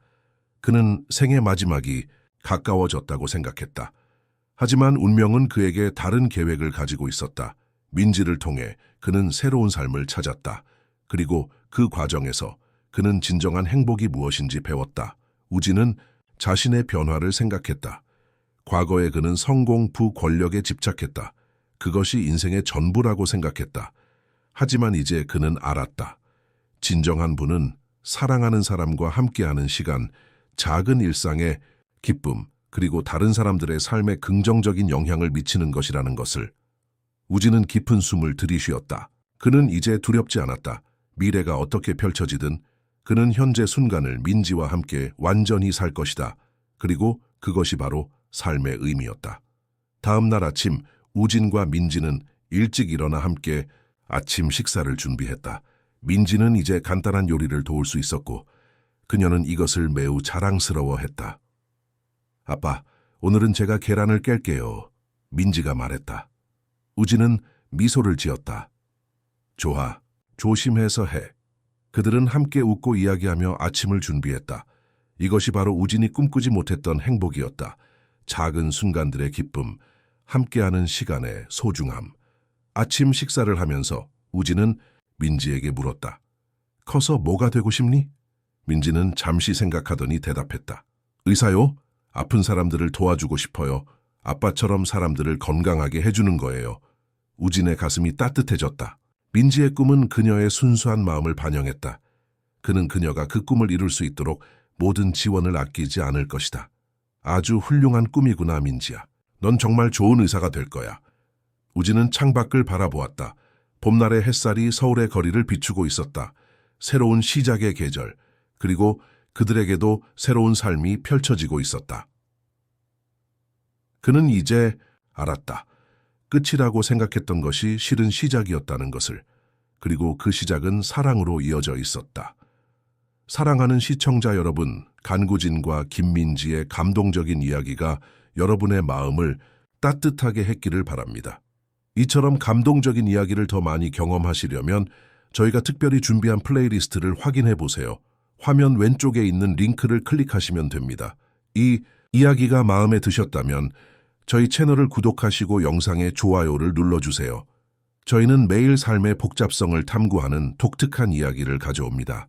그는 생의 마지막이 가까워졌다고 생각했다. 하지만 운명은 그에게 다른 계획을 가지고 있었다. 민지를 통해 그는 새로운 삶을 찾았다. 그리고 그 과정에서 그는 진정한 행복이 무엇인지 배웠다. 우진은 자신의 변화를 생각했다. 과거에 그는 성공, 부, 권력에 집착했다. 그것이 인생의 전부라고 생각했다. 하지만 이제 그는 알았다. 진정한 부는 사랑하는 사람과 함께하는 시간, 작은 일상의 기쁨, 그리고 다른 사람들의 삶에 긍정적인 영향을 미치는 것이라는 것을. 우진은 깊은 숨을 들이쉬었다. 그는 이제 두렵지 않았다. 미래가 어떻게 펼쳐지든 그는 현재 순간을 민지와 함께 완전히 살 것이다. 그리고 그것이 바로 삶의 의미였다. 다음 날 아침 우진과 민지는 일찍 일어나 함께 아침 식사를 준비했다. 민지는 이제 간단한 요리를 도울 수 있었고 그녀는 이것을 매우 자랑스러워했다. 아빠, 오늘은 제가 계란을 깰게요. 민지가 말했다. 우진은 미소를 지었다. 좋아, 조심해서 해. 그들은 함께 웃고 이야기하며 아침을 준비했다. 이것이 바로 우진이 꿈꾸지 못했던 행복이었다. 작은 순간들의 기쁨, 함께하는 시간의 소중함. 아침 식사를 하면서 우진은 민지에게 물었다. 커서 뭐가 되고 싶니? 민지는 잠시 생각하더니 대답했다. 의사요? 아픈 사람들을 도와주고 싶어요. 아빠처럼 사람들을 건강하게 해주는 거예요. 우진의 가슴이 따뜻해졌다. 민지의 꿈은 그녀의 순수한 마음을 반영했다. 그는 그녀가 그 꿈을 이룰 수 있도록 모든 지원을 아끼지 않을 것이다. 아주 훌륭한 꿈이구나, 민지야. 넌 정말 좋은 의사가 될 거야. 우진은 창밖을 바라보았다. 봄날의 햇살이 서울의 거리를 비추고 있었다. 새로운 시작의 계절, 그리고 그들에게도 새로운 삶이 펼쳐지고 있었다. 그는 이제 알았다. 끝이라고 생각했던 것이 실은 시작이었다는 것을. 그리고 그 시작은 사랑으로 이어져 있었다. 사랑하는 시청자 여러분, 간구진과 김민지의 감동적인 이야기가 여러분의 마음을 따뜻하게 했기를 바랍니다. 이처럼 감동적인 이야기를 더 많이 경험하시려면 저희가 특별히 준비한 플레이리스트를 확인해 보세요. 화면 왼쪽에 있는 링크를 클릭하시면 됩니다. 이 이야기가 마음에 드셨다면 저희 채널을 구독하시고 영상에 좋아요를 눌러주세요. 저희는 매일 삶의 복잡성을 탐구하는 독특한 이야기를 가져옵니다.